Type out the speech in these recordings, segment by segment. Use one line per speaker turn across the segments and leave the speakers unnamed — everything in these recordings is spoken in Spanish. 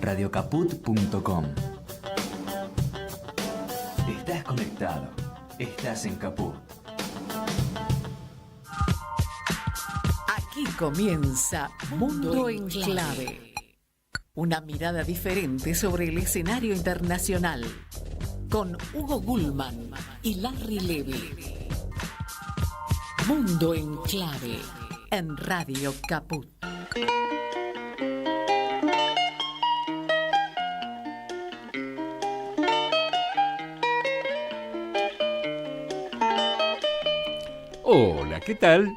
radiocaput.com. Estás conectado. Estás en Caput.
Aquí comienza Mundo en Clave. Una mirada diferente sobre el escenario internacional. Con Hugo Gulman y Larry Levy. Mundo en Clave. En Radio Caput.
Hola, ¿qué tal?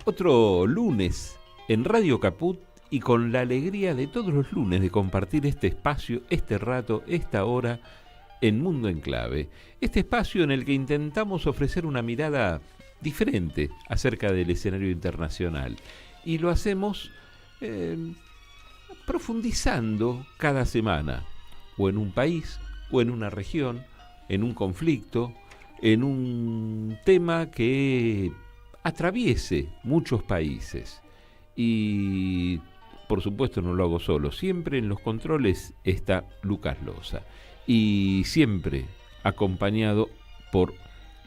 Otro lunes en Radio Caput y con la alegría de todos los lunes de compartir este espacio, este rato, esta hora en Mundo en Clave. Este espacio en el que intentamos ofrecer una mirada diferente acerca del escenario internacional. Y lo hacemos profundizando cada semana, o en un país, o en una región, en un conflicto, en un tema que atraviese muchos países. Y por supuesto no lo hago solo, siempre en los controles está Lucas Loza y siempre acompañado por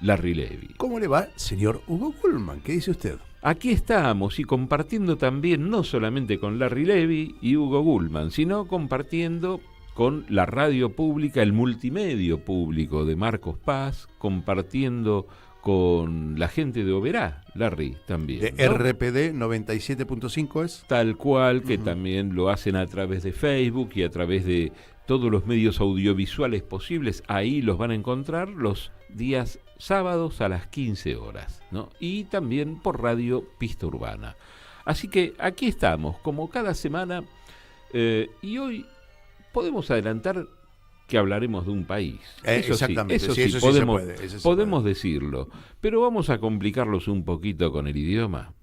Larry Levy.
¿Cómo le va, señor Hugo Gulman? ¿Qué dice usted?
Aquí estamos y compartiendo también no solamente con Larry Levy y Hugo Gulman, sino compartiendo con la radio pública, el multimedio público de Marcos Paz, compartiendo con la gente de Oberá, Larry, también.
De
¿no?
RPD 97.5 es.
Tal cual, que también lo hacen a través de Facebook y a través de todos los medios audiovisuales posibles. Ahí los van a encontrar los días sábados a las 15 horas, ¿no? Y también por Radio Pista Urbana. Así que aquí estamos, como cada semana, y hoy podemos adelantar que hablaremos de un país. Eso
exactamente,
sí,
sí, eso sí
podemos,
se puede, eso se
podemos
puede.
decirlo. Pero vamos a complicarlos un poquito con el idioma.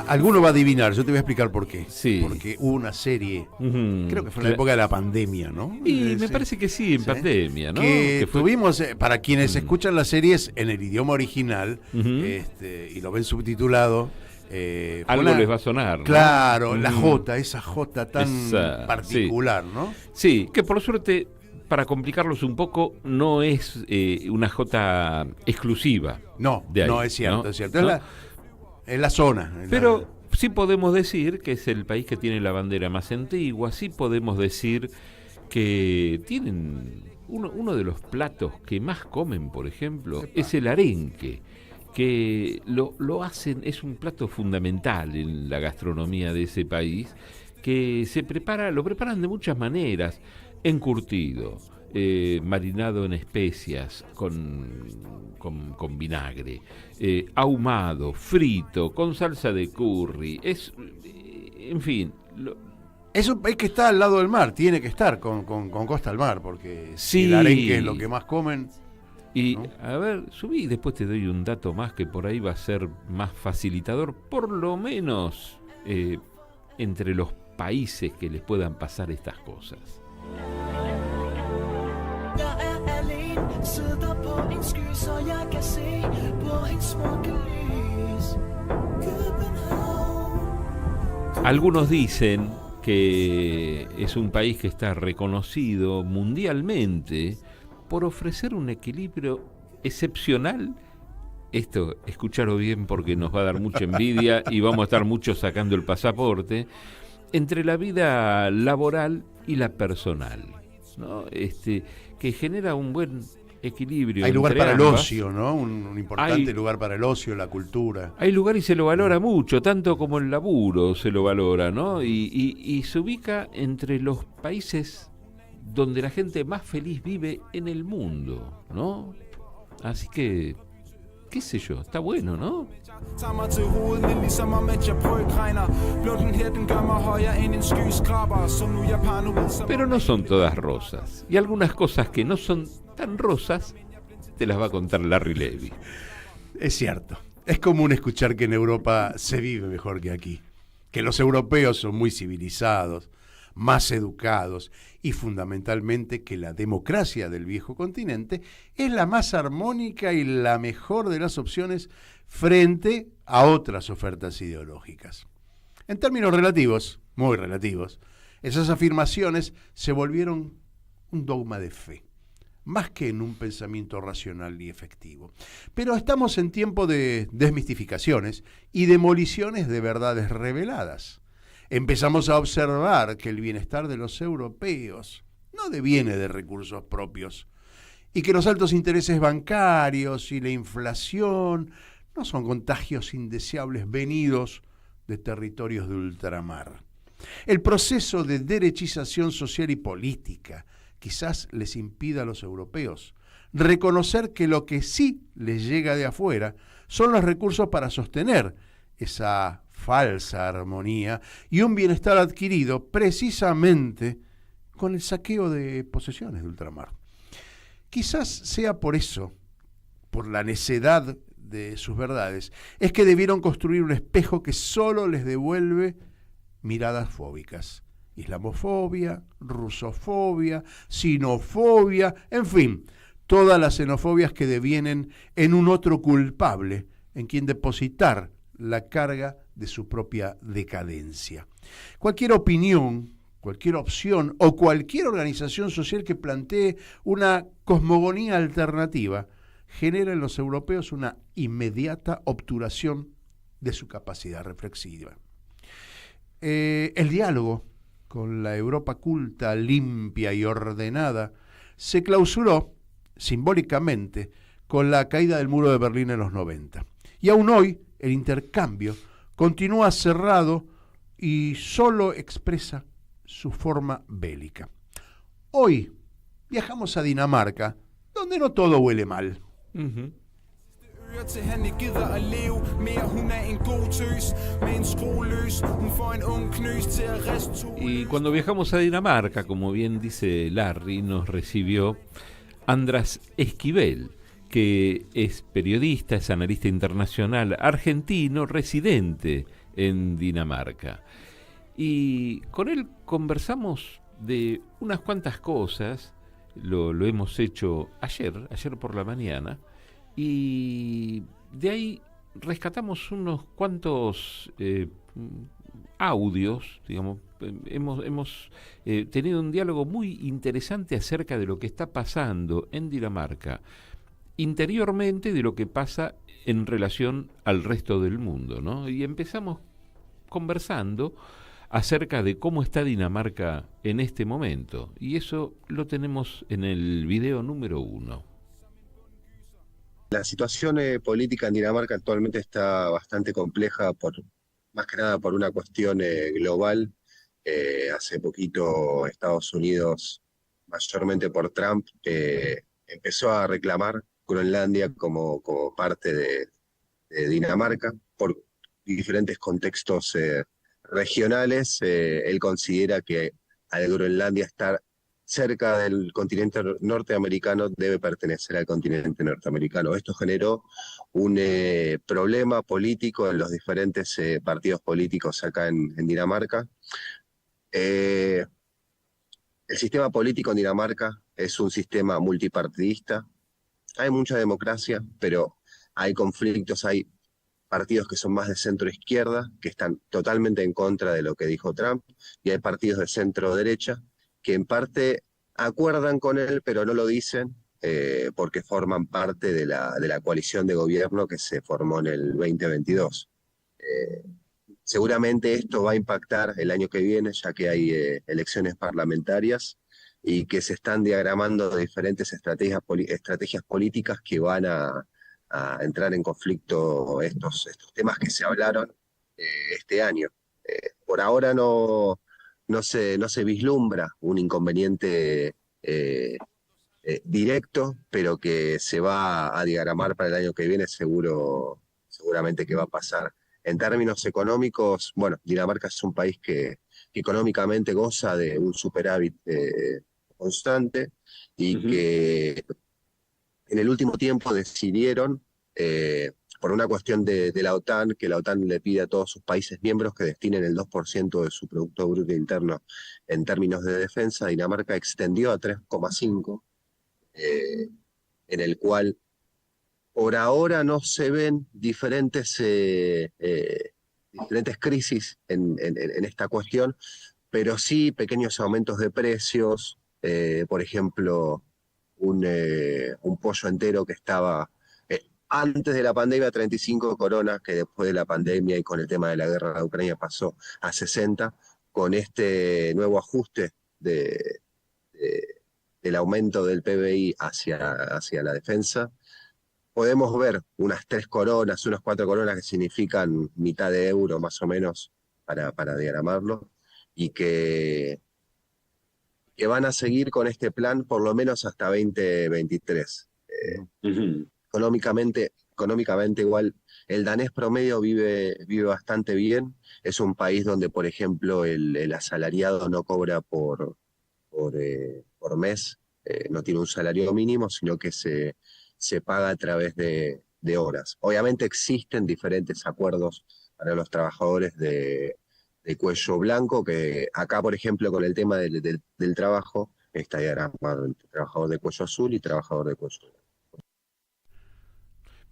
Alguno va a adivinar, yo te voy a explicar por qué.
Sí.
Porque hubo una serie, creo que fue en la época de la pandemia, ¿no?
Y me parece que sí, en pandemia, ¿no?
Que
fue...
tuvimos, para quienes escuchan las series en el idioma original, y lo ven subtitulado,
algo les va a sonar, ¿no?
Claro, la J, esa J tan particular,
sí.
¿no?
Sí, que por suerte, para complicarlos un poco, no es una J exclusiva.
No,
de ahí,
no es cierto,
¿no?
es cierto.
¿No?
Es la zona.
Pero sí podemos decir que es el país que tiene la bandera más antigua, sí podemos decir que tienen uno de los platos que más comen, por ejemplo, es el arenque, que lo hacen, es un plato fundamental en la gastronomía de ese país, que lo preparan de muchas maneras, encurtido, marinado en especias con vinagre, ahumado, frito, con salsa de curry, en fin.
Es un país que está al lado del mar, tiene que estar con costa al mar, porque
sí,
el arenque es lo que más comen.
Y
¿no?
a ver, subí y después te doy un dato más que por ahí va a ser más facilitador, por lo menos entre los países que les puedan pasar estas cosas. Algunos dicen que es un país que está reconocido mundialmente por ofrecer un equilibrio excepcional. Esto, escucharlo bien porque nos va a dar mucha envidia y vamos a estar muchos sacando el pasaporte, entre la vida laboral y la personal, ¿no? Que genera un buen equilibrio.
Hay lugar
entre
para el
ambas.
ocio, ¿no? Un importante lugar para el ocio, la cultura.
Hay lugar y se lo valora mucho, tanto como el laburo se lo valora, ¿no? Y se ubica entre los países donde la gente más feliz vive en el mundo, ¿no? Así que, qué sé yo, está bueno, ¿no? Pero no son todas rosas. Y algunas cosas que no son tan rosas, te las va a contar Larry Levy.
Es cierto. Es común escuchar que en Europa se vive mejor que aquí, que los europeos son muy civilizados, más educados y fundamentalmente que la democracia del viejo continente es la más armónica y la mejor de las opciones frente a otras ofertas ideológicas. En términos relativos, muy relativos, esas afirmaciones se volvieron un dogma de fe, más que en un pensamiento racional y efectivo. Pero estamos en tiempo de desmistificaciones y demoliciones de verdades reveladas. Empezamos a observar que el bienestar de los europeos no deviene de recursos propios y que los altos intereses bancarios y la inflación no son contagios indeseables venidos de territorios de ultramar. El proceso de derechización social y política quizás les impida a los europeos reconocer que lo que sí les llega de afuera son los recursos para sostener esa falsa armonía y un bienestar adquirido precisamente con el saqueo de posesiones de ultramar. Quizás sea por eso, por la necedad de sus verdades, es que debieron construir un espejo que solo les devuelve miradas fóbicas. Islamofobia, rusofobia, sinofobia, en fin, todas las xenofobias que devienen en un otro culpable en quien depositar la carga de su propia decadencia. Cualquier opinión, cualquier opción o cualquier organización social que plantee una cosmogonía alternativa genera en los europeos una inmediata obturación de su capacidad reflexiva. El diálogo con la Europa culta, limpia y ordenada se clausuró simbólicamente con la caída del muro de Berlín en los 90. Y aún hoy el intercambio continúa cerrado y solo expresa su forma bélica. Hoy viajamos a Dinamarca, donde no todo huele mal.
Uh-huh. Y cuando viajamos a Dinamarca, como bien dice Larry, nos recibió András Esquivel, que es periodista, es analista internacional argentino, residente en Dinamarca. Y con él conversamos de unas cuantas cosas, lo hemos hecho ayer por la mañana, y de ahí rescatamos unos cuantos audios, digamos. Hemos tenido un diálogo muy interesante acerca de lo que está pasando en Dinamarca, interiormente de lo que pasa en relación al resto del mundo, ¿no? Y empezamos conversando acerca de cómo está Dinamarca en este momento, y eso lo tenemos en el video número 1.
La situación política en Dinamarca actualmente está bastante compleja, más que nada por una cuestión global. Hace poquito Estados Unidos, mayormente por Trump, empezó a reclamar Groenlandia como parte de Dinamarca por diferentes contextos regionales. Él considera que al Groenlandia estar cerca del continente norteamericano debe pertenecer al continente norteamericano. Esto generó un problema político en los diferentes partidos políticos acá en Dinamarca. El sistema político en Dinamarca es un sistema multipartidista. Hay mucha democracia, pero hay conflictos, hay partidos que son más de centro-izquierda, que están totalmente en contra de lo que dijo Trump, y hay partidos de centro-derecha que en parte acuerdan con él, pero no lo dicen, porque forman parte de la coalición de gobierno que se formó en el 2022. Seguramente esto va a impactar el año que viene, ya que hay elecciones parlamentarias, y que se están diagramando diferentes estrategias políticas que van a entrar en conflicto estos temas que se hablaron este año. Por ahora no se vislumbra un inconveniente directo, pero que se va a diagramar para el año que viene, seguramente que va a pasar. En términos económicos, bueno, Dinamarca es un país que económicamente goza de un superávit constante y que en el último tiempo decidieron, por una cuestión de la OTAN, que la OTAN le pide a todos sus países miembros que destinen el 2% de su Producto Bruto Interno en términos de defensa. Dinamarca extendió a 3,5%, en el cual por ahora no se ven diferentes crisis en esta cuestión, pero sí pequeños aumentos de precios. Por ejemplo, un pollo entero que estaba antes de la pandemia 35 coronas, que después de la pandemia y con el tema de la guerra de Ucrania pasó a 60, con este nuevo ajuste del aumento del PBI hacia la defensa. Podemos ver unas 3 coronas, unas 4 coronas que significan mitad de euro más o menos para diagramarlo, y que van a seguir con este plan por lo menos hasta 2023. Económicamente igual, el danés promedio vive bastante bien. Es un país donde, por ejemplo, el asalariado no cobra por mes, no tiene un salario mínimo, sino que se paga a través de horas. Obviamente existen diferentes acuerdos para los trabajadores de cuello blanco, que acá, por ejemplo, con el tema del trabajo, está diagramado entre trabajador de cuello azul y trabajador de cuello blanco.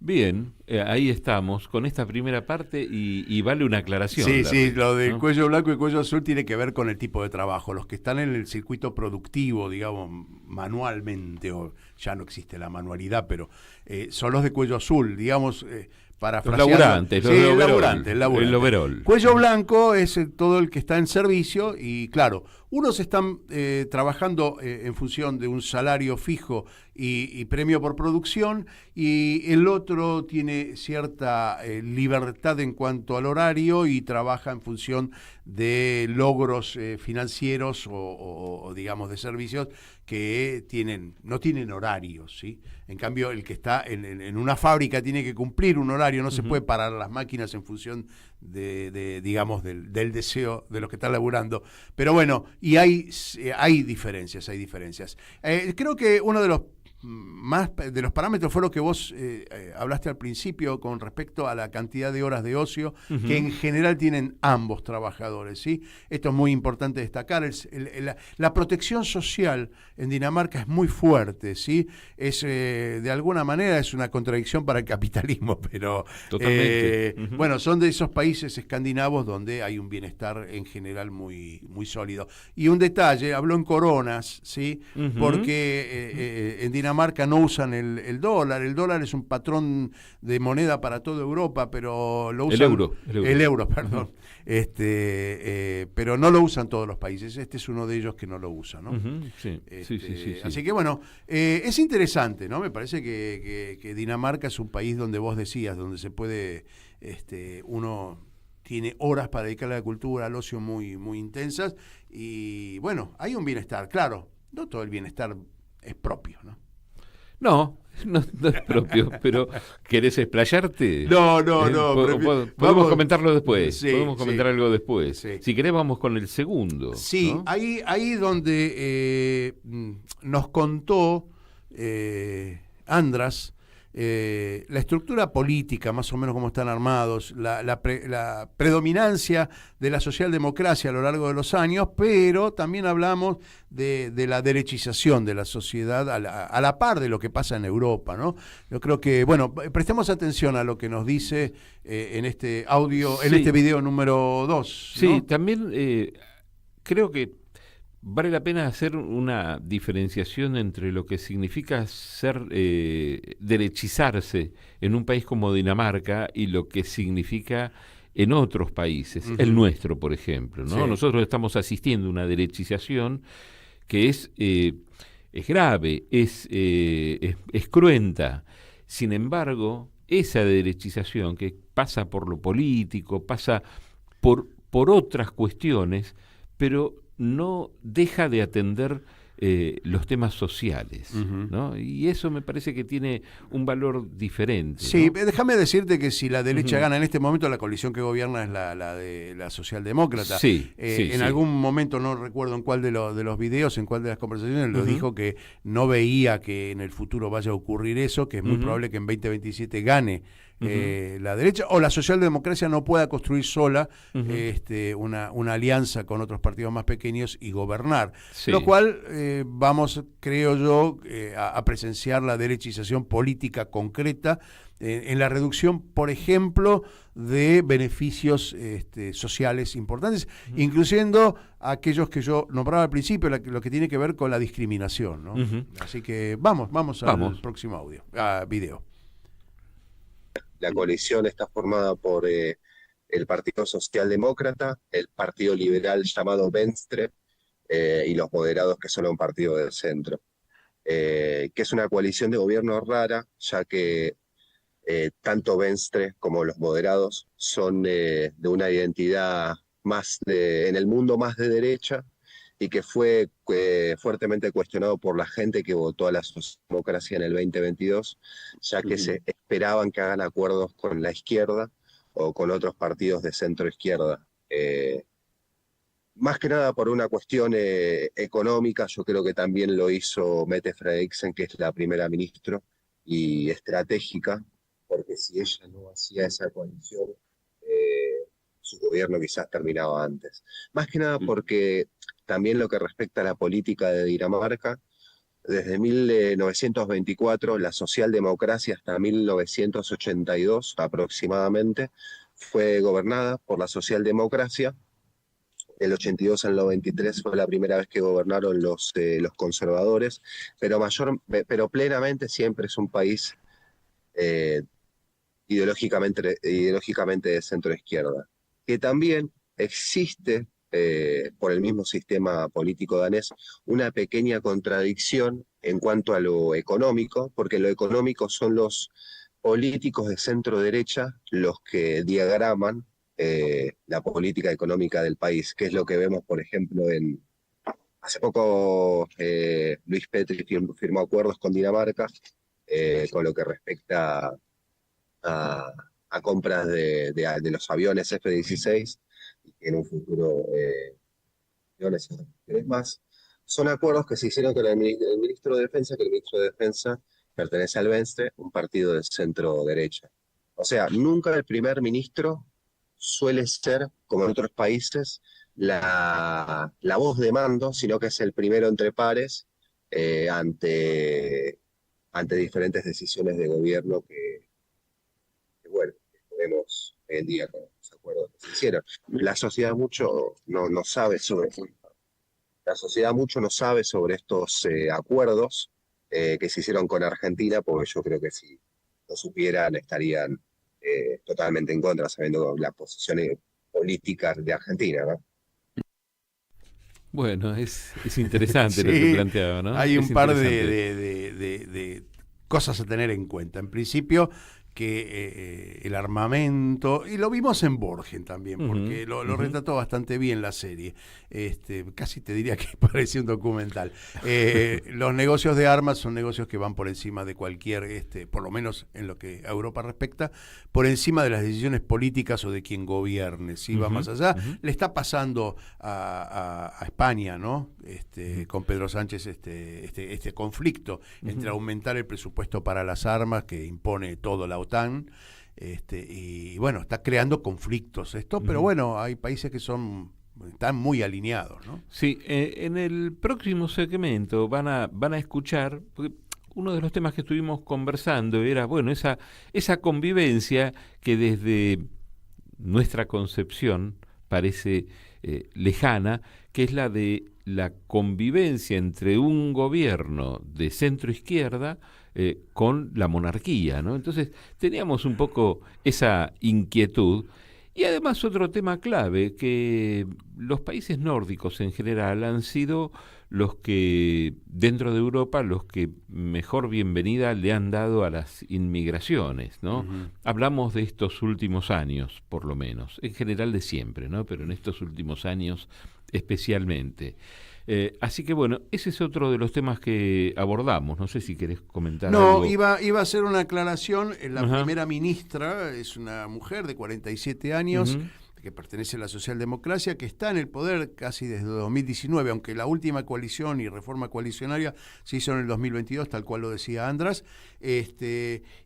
Bien, ahí estamos con esta primera parte y vale una aclaración.
Sí, lo del
¿no?
cuello blanco y cuello azul tiene que ver con el tipo de trabajo. Los que están en el circuito productivo, digamos, manualmente, o ya no existe la manualidad, pero son los de cuello azul, digamos, parafraseando.
Los laburantes,
sí, el laburante. El
overall.
Cuello blanco es todo el que está en servicio y, claro, unos están trabajando en función de un salario fijo y premio por producción, y el otro tiene cierta libertad en cuanto al horario y trabaja en función de logros financieros o digamos de servicios que no tienen horarios, ¿sí? En cambio, el que está en una fábrica tiene que cumplir un horario, no se puede parar las máquinas en función digamos, del deseo de los que están laburando. Pero bueno, y hay diferencias. Creo que uno de los parámetros fue lo que vos hablaste al principio con respecto a la cantidad de horas de ocio que en general tienen ambos trabajadores, ¿sí? Esto es muy importante destacar. La protección social en Dinamarca es muy fuerte, ¿sí? De alguna manera es una contradicción para el capitalismo, pero bueno, son de esos países escandinavos donde hay un bienestar en general muy, muy sólido. Y un detalle, habló en coronas, ¿sí? Porque en Dinamarca no usan el dólar. El dólar es un patrón de moneda para toda Europa, pero lo usan... El euro, perdón. Pero no lo usan todos los países. Este es uno de ellos que no lo usa, ¿no?
Sí.
Así que bueno, es interesante, ¿no? Me parece que Dinamarca es un país donde vos decías, donde se puede, uno tiene horas para dedicarle a la cultura, al ocio muy, muy intensas, y bueno, hay un bienestar, claro, no todo el bienestar es propio, ¿no?
No es propio, pero ¿querés explayarte?
No.
Podemos comentarlo después.
Sí,
podemos comentar algo después.
Sí.
Si querés, vamos con el segundo.
Sí,
¿no?
ahí donde nos contó Andras la estructura política, más o menos cómo están armados, la predominancia de la socialdemocracia a lo largo de los años, pero también hablamos de la derechización de la sociedad a la par de lo que pasa en Europa, ¿no? Yo creo que, bueno, prestemos atención a lo que nos dice en este audio, en este video número 2.
Sí,
¿no?
también creo que vale la pena hacer una diferenciación entre lo que significa derechizarse en un país como Dinamarca y lo que significa en otros países, el nuestro, por ejemplo, ¿no?
Sí.
Nosotros estamos asistiendo a una derechización que es grave, es cruenta. Sin embargo, esa derechización que pasa por lo político, pasa por otras cuestiones, pero no deja de atender los temas sociales, ¿no? Y eso me parece que tiene un valor diferente.
Sí,
¿no?
déjame decirte que si la derecha gana en este momento, la coalición que gobierna es la de la socialdemócrata.
Sí,
en algún momento, no recuerdo en cuál de los videos, en cuál de las conversaciones, lo dijo que no veía que en el futuro vaya a ocurrir eso, que es muy probable que en 2027 gane la derecha, o la socialdemocracia no pueda construir sola una alianza con otros partidos más pequeños y gobernar.
Sí.
Lo cual vamos, creo yo, a presenciar la derechización política concreta en la reducción, por ejemplo, de beneficios sociales importantes, incluyendo aquellos que yo nombraba al principio, lo que tiene que ver con la discriminación, ¿no? Así que vamos al próximo video.
La coalición está formada por el Partido Socialdemócrata, el Partido Liberal llamado Venstre y los moderados, que son un partido del centro, que es una coalición de gobierno rara, ya que tanto Venstre como los moderados son de una identidad más en el mundo más de derecha, y que fue fuertemente cuestionado por la gente que votó a la socialdemocracia en el 2022, ya que se esperaban que hagan acuerdos con la izquierda o con otros partidos de centro-izquierda. Más que nada por una cuestión económica. Yo creo que también lo hizo Mette Frederiksen, que es la primera ministra, y estratégica, porque si ella no hacía esa coalición, su gobierno quizás terminaba antes. Más que nada porque también lo que respecta a la política de Dinamarca, desde 1924, la socialdemocracia hasta 1982 aproximadamente, fue gobernada por la socialdemocracia. Del 82 al 93 fue la primera vez que gobernaron los conservadores, pero plenamente siempre es un país ideológicamente de centro-izquierda, que también existe, por el mismo sistema político danés, una pequeña contradicción en cuanto a lo económico, porque lo económico son los políticos de centro-derecha los que diagraman la política económica del país, que es lo que vemos, por ejemplo, hace poco Luis Petri firmó acuerdos con Dinamarca con lo que respecta a compras de los aviones F-16, y en un futuro aviones más. Son acuerdos que se hicieron con el ministro de Defensa, que el ministro de Defensa pertenece al Venstre, un partido de centro-derecha. O sea, nunca el primer ministro suele ser, como en otros países, la voz de mando, sino que es el primero entre pares ante diferentes decisiones de gobierno que bueno, vemos hoy en día con los acuerdos que se hicieron. La sociedad mucho no sabe sobre estos acuerdos que se hicieron con Argentina, porque yo creo que si lo supieran estarían totalmente en contra, sabiendo las posiciones políticas de Argentina, ¿no?
Bueno, es interesante lo que planteaba, ¿no?
Hay un par de cosas a tener en cuenta. En principio, que el armamento, y lo vimos en Borgen también, porque lo retrató bastante bien la serie, casi te diría que parecía un documental. Los negocios de armas son negocios que van por encima de cualquier, por lo menos en lo que a Europa respecta, por encima de las decisiones políticas o de quien gobierne. Si va más allá, le está pasando a España, ¿no? Con Pedro Sánchez este conflicto entre aumentar el presupuesto para las armas que impone todo la OTAN, y bueno, está creando conflictos esto, pero bueno, hay países que están muy alineados, ¿no?
Sí, en el próximo segmento van a escuchar, porque uno de los temas que estuvimos conversando era, bueno, esa convivencia que desde nuestra concepción parece lejana, que es la de la convivencia entre un gobierno de centro-izquierda con la monarquía, ¿no? Entonces teníamos un poco esa inquietud, Y además otro tema clave, que los países nórdicos en general han sido los que, dentro de Europa, los que mejor bienvenida le han dado a las inmigraciones, ¿no?
Ujú.
Hablamos de estos últimos años, por lo menos, en general de siempre, ¿no? Pero en estos últimos años especialmente. Así que bueno, ese es otro de los temas que abordamos. No sé si querés comentar
No,
algo.
iba a hacer una aclaración. La
Ajá.
primera ministra es una mujer de 47 años
Ujú.
que pertenece a la socialdemocracia, que está en el poder casi desde 2019, aunque la última coalición y reforma coalicionaria se hizo en el 2022, tal cual lo decía András.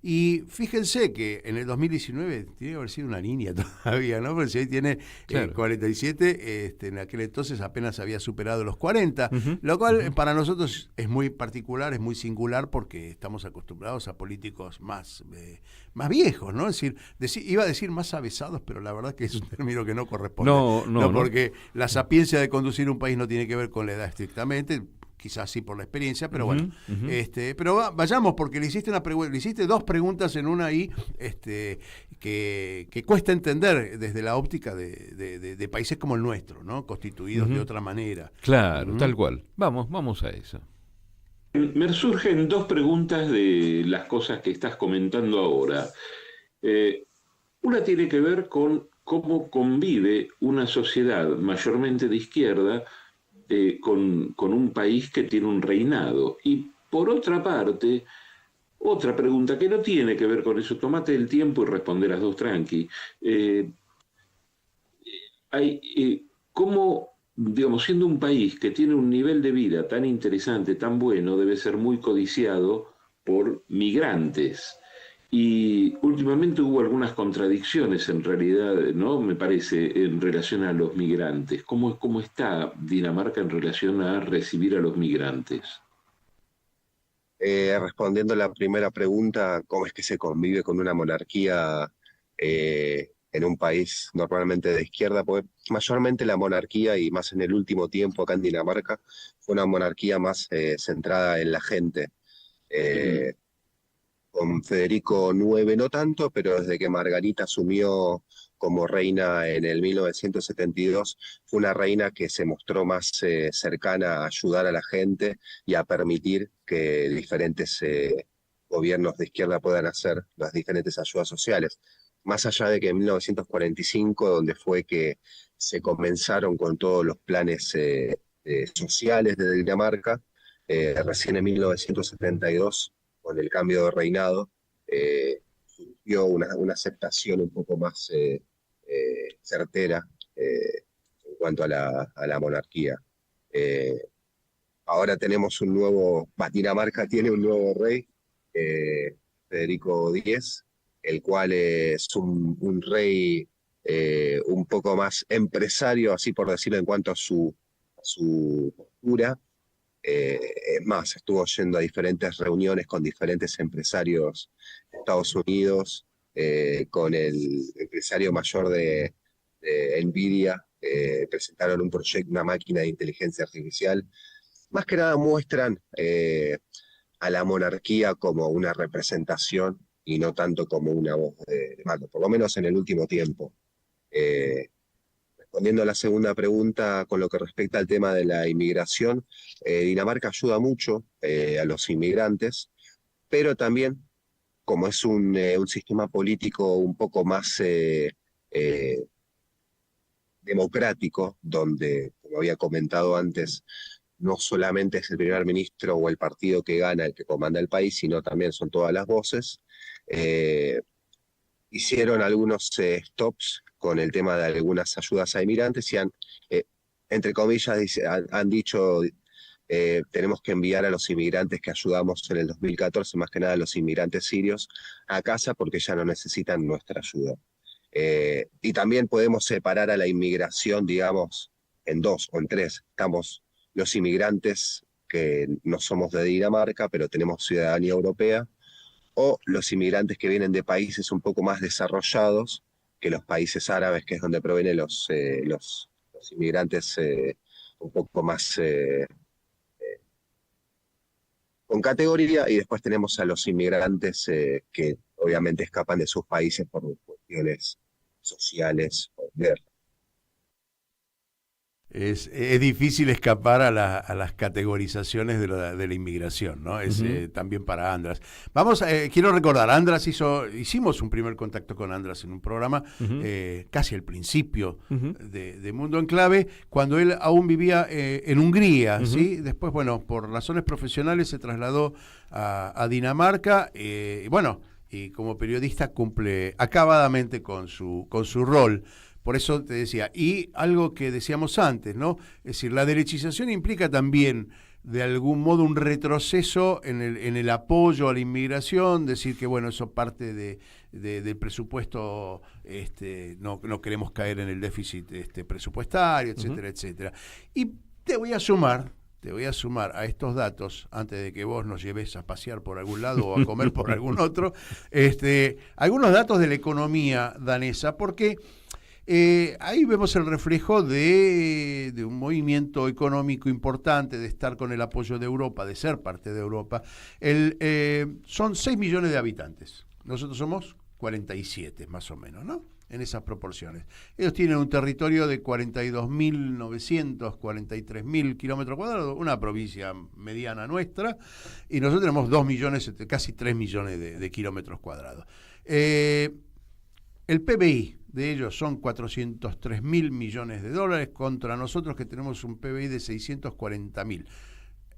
Y fíjense que en el 2019 tiene que haber sido una niña todavía, ¿no? Porque si ahí tiene
Claro.
47, en aquel entonces apenas había superado los 40,
Ujú.
lo cual para nosotros es muy particular, es muy singular, porque estamos acostumbrados a políticos más viejos, ¿no? Es decir, iba a decir más avesados, pero la verdad que es un término que no corresponde.
No.
Porque la sapiencia de conducir un país no tiene que ver con la edad estrictamente, quizás sí por la experiencia, pero
Ujú,
bueno.
ujú.
Pero vayamos, porque le hiciste dos preguntas en una ahí, que cuesta entender desde la óptica de países como el nuestro, ¿no? Constituidos de
Ujú.
otra manera.
Claro,
Ujú.
tal cual. Vamos a eso.
Me surgen dos preguntas de las cosas que estás comentando ahora. Eh, una tiene que ver con cómo convive una sociedad mayormente de izquierda con un país que tiene un reinado. Y por otra parte, otra pregunta que no tiene que ver con eso, tómate el tiempo y responde las dos tranqui. Eh, ¿Cómo, digamos, siendo un país que tiene un nivel de vida tan interesante, tan bueno, debe ser muy codiciado por migrantes? Y últimamente hubo algunas contradicciones en realidad, ¿no? Me parece, en relación a los migrantes. ¿Cómo está Dinamarca en relación a recibir a los migrantes?
Respondiendo a la primera pregunta, ¿cómo es que se convive con una monarquía en un país normalmente de izquierda? Pues mayormente la monarquía, y más en el último tiempo acá en Dinamarca, fue una monarquía más centrada en la gente. Eh, con Federico IX no tanto, pero desde que Margarita asumió como reina en el 1972, fue una reina que se mostró más cercana a ayudar a la gente y a permitir que diferentes gobiernos de izquierda puedan hacer las diferentes ayudas sociales. Más allá de que en 1945, donde fue que se comenzaron con todos los planes sociales de Dinamarca, recién en 1972 con el cambio de reinado, surgió una aceptación un poco más certera en cuanto a la monarquía. Eh, Ahora tenemos Dinamarca tiene un nuevo rey, Federico X, el cual es un rey un poco más empresario, así por decirlo, en cuanto a su postura. Es más, estuvo yendo a diferentes reuniones con diferentes empresarios de Estados Unidos, con el empresario mayor de Nvidia, presentaron un proyecto, una máquina de inteligencia artificial. Más que nada muestran a la monarquía como una representación y no tanto como una voz de mando, por lo menos en el último tiempo. Eh, Respondiendo a la segunda pregunta con lo que respecta al tema de la inmigración, Dinamarca ayuda mucho a los inmigrantes, pero también, como es un sistema político un poco más eh, democrático, donde, como había comentado antes, no solamente es el primer ministro o el partido que gana el que comanda el país, sino también son todas las voces. eh, Hicieron algunos stops con el tema de algunas ayudas a inmigrantes y eh, entre comillas, han dicho, tenemos que enviar a los inmigrantes que ayudamos en el 2014, más que nada a los inmigrantes sirios, a casa porque ya no necesitan nuestra ayuda. Y también podemos separar a la inmigración, digamos, en dos o en tres. Estamos los inmigrantes que no somos de Dinamarca, pero tenemos ciudadanía europea, o los inmigrantes que vienen de países un poco más desarrollados que los países árabes, que es donde provienen los inmigrantes un poco más con categoría, y después tenemos a los inmigrantes que obviamente escapan de sus países por cuestiones sociales o guerra.
Es difícil escapar a las categorizaciones de la inmigración, ¿no? Es también para Andras. Quiero recordar, hicimos un primer contacto con Andras en un programa casi al principio de Mundo en Clave, cuando él aún vivía en Hungría, ¿sí? Después, bueno, por razones profesionales se trasladó a Dinamarca, y como periodista cumple acabadamente con su rol. Por eso te decía, y algo que decíamos antes, ¿no? Es decir, la derechización implica también, de algún modo, un retroceso en el apoyo a la inmigración, decir que, bueno, eso parte del presupuesto, no queremos caer en el déficit presupuestario, etcétera, etcétera. Y te voy a sumar a estos datos, antes de que vos nos lleves a pasear por algún lado o a comer por algún otro, algunos datos de la economía danesa, porque ahí vemos el reflejo de un movimiento económico importante, de estar con el apoyo de Europa, de ser parte de Europa. Son 6 millones de habitantes. Nosotros somos 47, más o menos, ¿no? En esas proporciones. Ellos tienen un territorio de 42.900, 43.000 kilómetros cuadrados, una provincia mediana nuestra, y nosotros tenemos 2 millones, casi 3 millones de kilómetros cuadrados. El PBI de ellos son 403.000 millones de dólares contra nosotros, que tenemos un PBI de 640.000.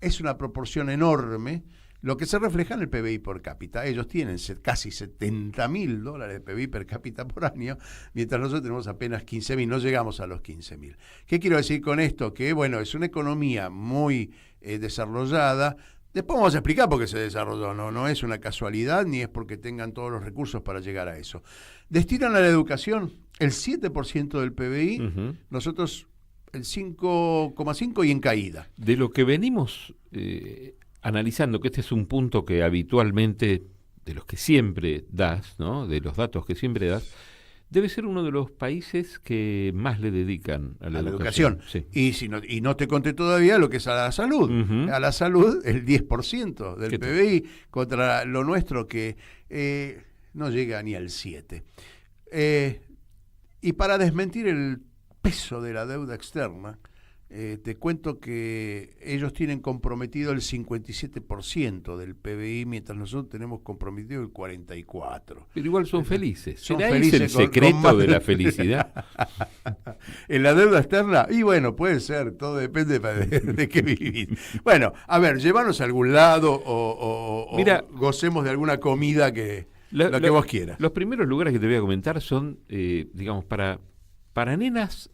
Es una proporción enorme, lo que se refleja en el PBI por cápita. Ellos tienen casi 70.000 dólares de PBI per cápita por año, mientras nosotros tenemos apenas 15.000, no llegamos a los 15.000. ¿Qué quiero decir con esto? Que, bueno, es una economía muy desarrollada. Después vamos a explicar por qué se desarrolló, no es una casualidad, ni es porque tengan todos los recursos para llegar a eso. Destinan a la educación el 7% del PBI, nosotros el 5,5% y en caída.
De lo que venimos analizando, que este es un punto que habitualmente, de los que siempre das, ¿no? De los datos que siempre das, debe ser uno de los países que más le dedican a la educación. Sí.
Y no te conté todavía lo que es a la salud. A la salud, el 10% del PBI contra lo nuestro, que no llega ni al 7%. Y para desmentir el peso de la deuda externa, te cuento que ellos tienen comprometido el 57% del PBI, mientras nosotros tenemos comprometido el 44%.
Pero igual son felices.
Son
¿Será
felices
ese el secreto de la felicidad?
En la deuda externa, y bueno, puede ser, todo depende de qué vivís. Bueno, a ver, llévanos a algún lado
Mira,
o gocemos de alguna comida lo que vos quieras.
Los primeros lugares que te voy a comentar son, digamos, para nenas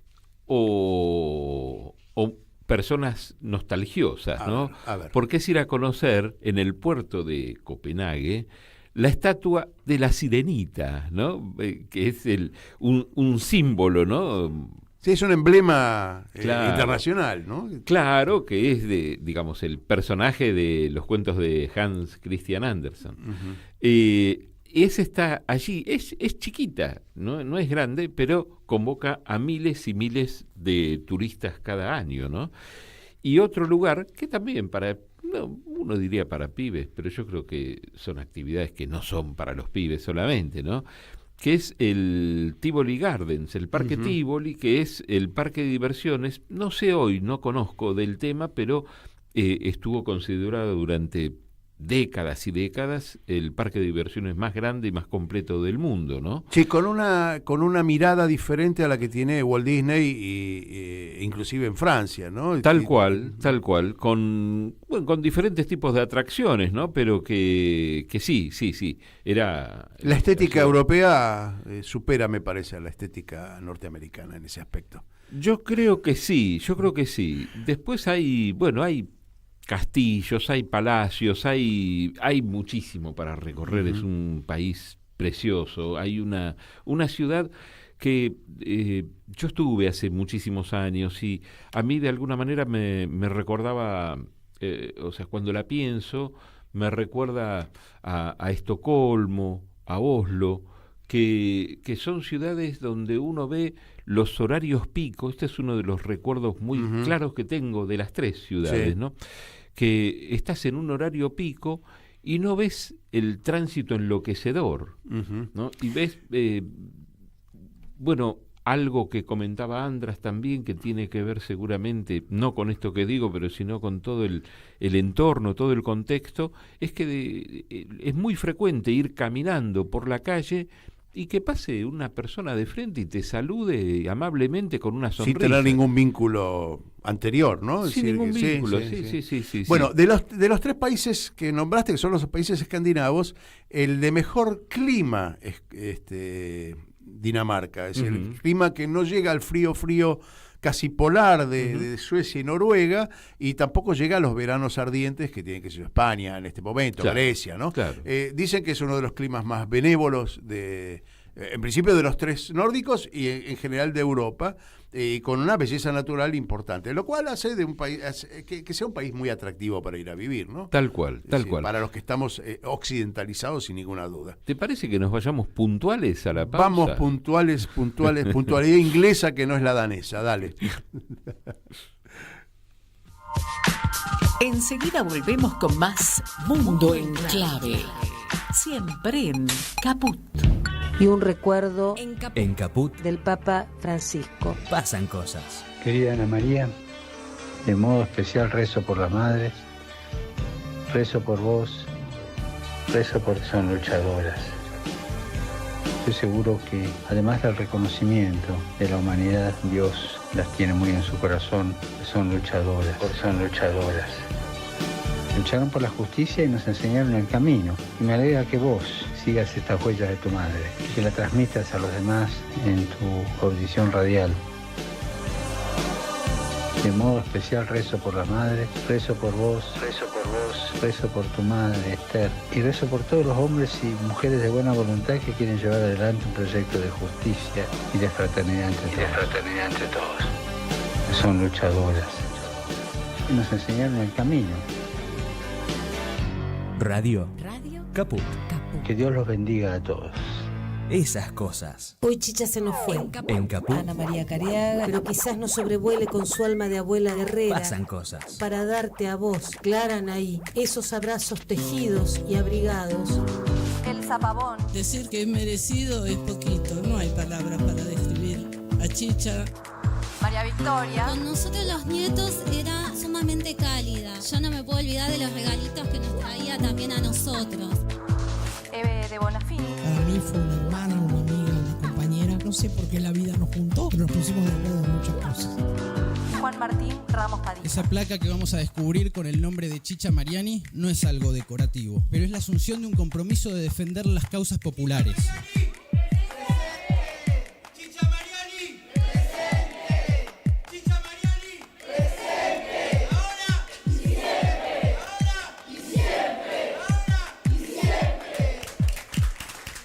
o personas nostalgiosas, ¿no?
A ver.
Porque es ir a conocer en el puerto de Copenhague la estatua de la Sirenita, ¿no? Que es un símbolo, ¿no?
Sí, es un emblema
Claro.
internacional, ¿no?
Claro, que es digamos, el personaje de los cuentos de Hans Christian Andersen. Esa está allí, es chiquita, ¿no? Es grande, pero convoca a miles y miles de turistas cada año, ¿no? Y otro lugar que también uno diría para pibes, pero yo creo que son actividades que no son para los pibes solamente, ¿no? Que es el Tivoli Gardens, el Parque Tivoli, que es el parque de diversiones, no sé hoy, no conozco del tema, pero estuvo considerado durante décadas y décadas el parque de diversiones más grande y más completo del mundo, ¿no?
Sí, con una mirada diferente a la que tiene Walt Disney y inclusive en Francia, ¿no?
Tal cual, con diferentes tipos de atracciones, ¿no? Pero que sí, era...
La estética europea supera, me parece, a la estética norteamericana en ese aspecto.
Yo creo que sí. Después hay castillos, hay palacios, hay muchísimo para recorrer. Es un país precioso. Hay una ciudad que yo estuve hace muchísimos años y a mí de alguna manera me recordaba, cuando la pienso, me recuerda a Estocolmo, a Oslo, que son ciudades donde uno ve los horarios pico. Este es uno de los recuerdos muy claros que tengo de las tres ciudades, sí. ¿No? Que estás en un horario pico y no ves el tránsito enloquecedor, ¿no? Y ves bueno, algo que comentaba Andras también, que tiene que ver seguramente, no con esto que digo, pero sino con todo el entorno, todo el contexto, es que es muy frecuente ir caminando por la calle y que pase una persona de frente y te salude amablemente con una sonrisa.
Sin tener ningún vínculo anterior, ¿no?
Sin ningún vínculo, sí.
Bueno, de los 3 países que nombraste, que son los países escandinavos, el de mejor clima es Dinamarca, es el clima que no llega al frío casi polar de Suecia y Noruega, y tampoco llega a los veranos ardientes que tiene que ser España en este momento, claro, Grecia, ¿no? Claro. Dicen que es uno de los climas más benévolos en principio de los 3 nórdicos y en general de Europa, con una belleza natural importante, lo cual hace de un país que sea un país muy atractivo para ir a vivir, ¿no?
Tal cual.
Para los que estamos occidentalizados, sin ninguna duda.
¿Te parece que nos vayamos puntuales a la pausa?
Vamos puntualidad inglesa que no es la danesa, dale.
Enseguida volvemos con más Mundo en Clave, siempre en Caput.
Y un recuerdo
en Caput
del Papa Francisco.
Pasan cosas.
Querida Ana María, de modo especial rezo por las madres, rezo por vos, rezo porque son luchadoras. Estoy seguro que además del reconocimiento de la humanidad, Dios las tiene muy en su corazón, son luchadoras. Lucharon por la justicia y nos enseñaron el camino. Y me alegra que vos sigas estas huellas de tu madre, que la transmitas a los demás en tu audición radial. De modo especial rezo por las madres, rezo por vos, rezo por tu madre, Esther, y rezo por todos los hombres y mujeres de buena voluntad que quieren llevar adelante un proyecto de justicia y de fraternidad entre todos. Son luchadoras. Y nos enseñaron el camino.
Radio Caput.
Que Dios los bendiga a todos.
Esas cosas.
Hoy Chicha se nos fue.
En Caput.
Ana María Cariaga, pero quizás nos sobrevuele con su alma de abuela guerrera.
Pasan cosas.
Para darte a vos, Clara Anaí, esos abrazos tejidos y abrigados.
El zapabón.
Decir que es merecido es poquito, no hay palabras para describir a Chicha.
María Victoria.
Con nosotros los nietos era sumamente cálida. Yo no me puedo olvidar de los regalitos que nos traía también a nosotros.
Eve de Bonafini.
Para mí fue una hermana, una amiga, una compañera. No sé por qué la vida nos juntó, pero nos pusimos de acuerdo en muchas cosas.
Juan Martín Ramos Padilla.
Esa placa que vamos a descubrir con el nombre de Chicha Mariani no es algo decorativo, pero es la asunción de un compromiso de defender las causas populares.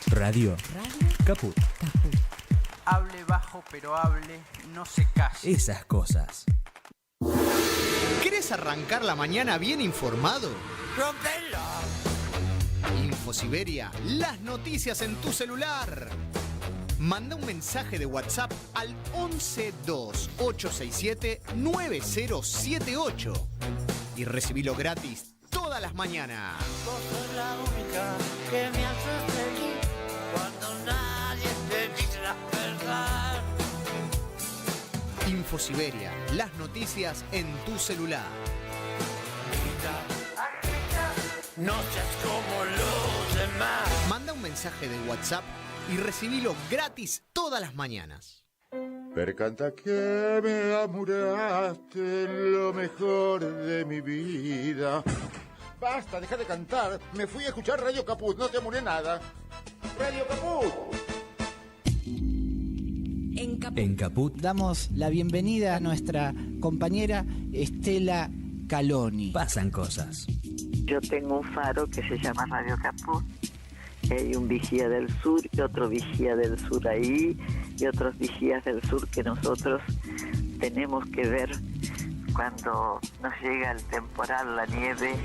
Radio Caput.
Hable bajo, pero hable, no se calle.
Esas cosas.
¿Querés arrancar la mañana bien informado?
¡Rompelo!
Infosiberia, las noticias en tu celular. Manda un mensaje de WhatsApp al 1128679078 y recibilo gratis todas las mañanas.
Vos sos la única que me hace feliz cuando nadie te dice la verdad.
Infosiberia, las noticias en tu celular.
No seas como los demás.
Manda un mensaje de WhatsApp y recibilo gratis todas las mañanas.
Percanta que me amuraste en lo mejor de mi vida. Basta, deja de cantar. Me fui a escuchar Radio Caput, no te amuré nada. Radio Caput.
En Caput
damos la bienvenida a nuestra compañera Estela Caloni.
Pasan cosas.
Yo tengo un faro que se llama Radio Caput. Hay un vigía del sur y otro vigía del sur ahí y otros vigías del sur que nosotros tenemos que ver cuando nos llega el temporal, la nieve.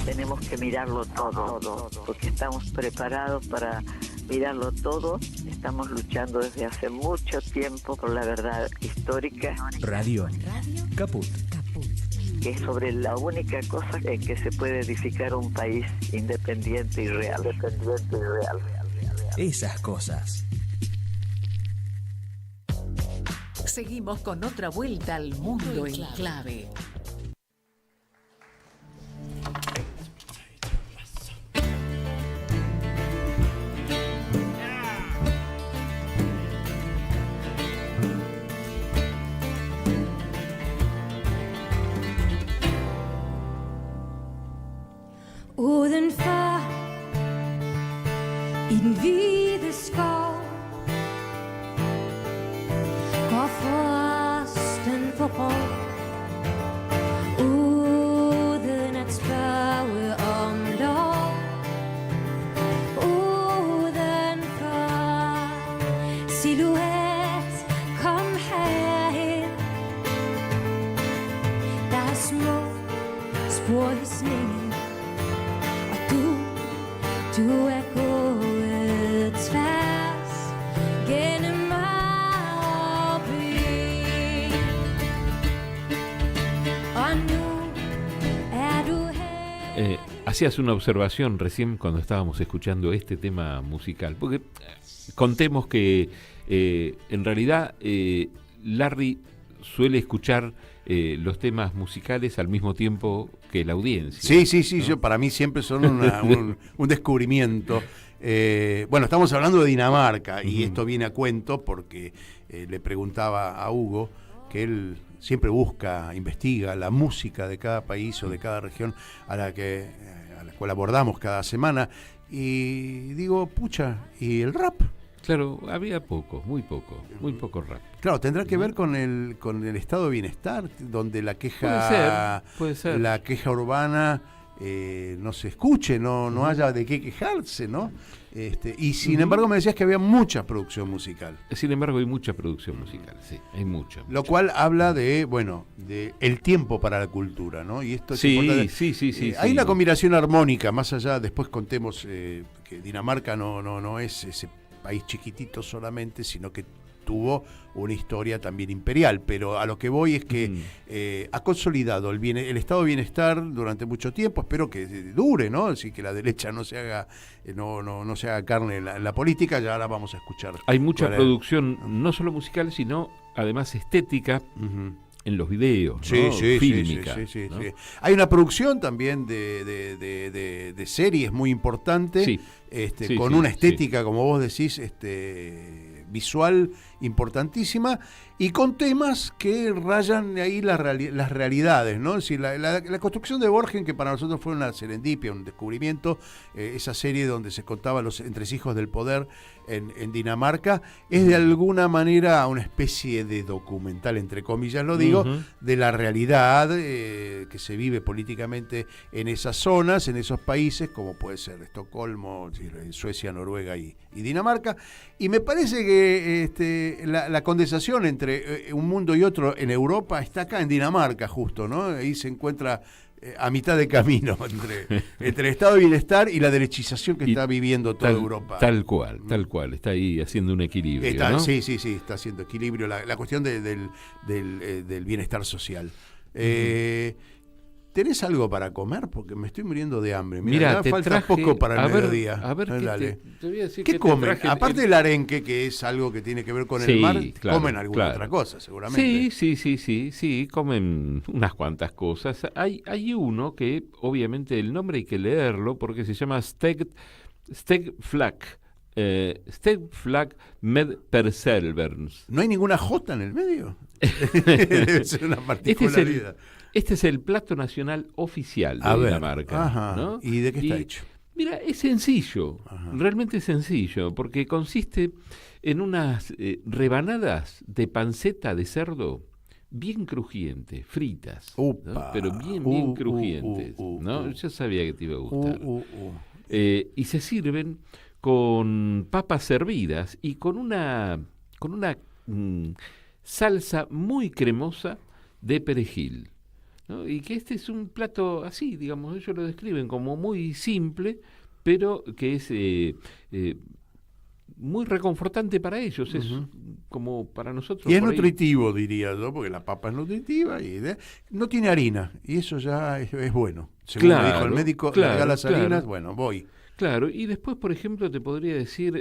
Tenemos que mirarlo todo, porque estamos preparados para mirarlo todo. Estamos luchando desde hace mucho tiempo por la verdad histórica.
Radio Caput.
Que es sobre la única cosa en que se puede edificar un país independiente y real.
Esas cosas.
Seguimos con otra vuelta al mundo en clave.
Odenför i den hvide skov går frosten forår uden at spørge om lov. Odenfør, silhuet, kom herhen. Der er små spor i sneen. Du er gået tværs gennem mar og by, og nu er du her.
Hacías una observación recién cuando estábamos escuchando este tema musical, porque contemos que en realidad Larry suele escuchar los temas musicales al mismo tiempo que la audiencia.
Sí,
¿no?
yo, para mí siempre son un descubrimiento. Bueno, estamos hablando de Dinamarca y esto viene a cuento porque le preguntaba a Hugo que él siempre busca, investiga la música de cada país o de cada región a la cual abordamos cada semana, y digo, pucha, ¿y el rap?
Claro, había muy poco rap.
Claro, tendrá que ver con el estado de bienestar, donde la queja
puede ser.
La queja urbana no se escuche, no haya de qué quejarse, ¿no? Y sin embargo me decías que había mucha producción musical.
Sin embargo hay mucha producción musical, sí, hay mucha.
Lo cual habla de el tiempo para la cultura, ¿no? Y esto es importante.
Sí.
Hay una combinación armónica, más allá, después contemos que Dinamarca no es ese país chiquitito solamente, sino que tuvo una historia también imperial, pero a lo que voy es que ha consolidado el estado de bienestar durante mucho tiempo. Espero que dure, ¿no? Así que la derecha no se haga carne en la política. Ya ahora vamos a escuchar.
Hay mucha producción, no solo musical, sino además estética. En los videos, ¿no? Fílmica, ¿no?
Sí. Hay una producción también de series muy importante, con una estética, como vos decís, visual importantísima, y con temas que rayan ahí las realidades, ¿no? Es decir, la construcción de Borgen, que para nosotros fue una serendipia, un descubrimiento, esa serie donde se contaban los entresijos del poder en Dinamarca, es de alguna manera una especie de documental, entre comillas lo digo, de la realidad que se vive políticamente en esas zonas, en esos países, como puede ser Estocolmo, Suecia, Noruega y Dinamarca. Y me parece que la condensación entre un mundo y otro en Europa está acá en Dinamarca justo, ¿no? Ahí se encuentra a mitad de camino entre el estado de bienestar y la derechización que está viviendo toda Europa.
Tal cual, está ahí haciendo un equilibrio, ¿no?
Sí, está haciendo equilibrio la cuestión del bienestar social. ¿Tenés algo para comer? Porque me estoy muriendo de hambre.
Mira, te
falta
traje,
poco para el mediodía.
A ver,
dale.
te voy a decir
¿Qué
que
comen? Aparte del arenque, que es algo que tiene que ver con el mar,
claro,
comen alguna otra cosa, seguramente.
Sí, comen unas cuantas cosas. Hay uno que, obviamente, el nombre hay que leerlo porque se llama Stegflak. Stegflak med perselverns.
¿No hay ninguna J en el medio? Debe ser una particularidad.
Este es el plato nacional oficial de Dinamarca. ¿No?
¿Y de qué está hecho?
Mira, es sencillo, realmente sencillo, porque consiste en unas rebanadas de panceta de cerdo bien crujientes, fritas, ¿no? Pero bien crujientes, ¿no? Yo sabía que te iba a gustar. Y se sirven con papas servidas y con una salsa muy cremosa de perejil, ¿no? Y que este es un plato así, digamos, ellos lo describen como muy simple, pero que es muy reconfortante para ellos, es como para nosotros.
Y es nutritivo, diría yo, porque la papa es nutritiva y no tiene harina, y eso ya es bueno. Según me dijo el médico, larga las harinas, bueno, voy.
Claro, y después, por ejemplo, te podría decir,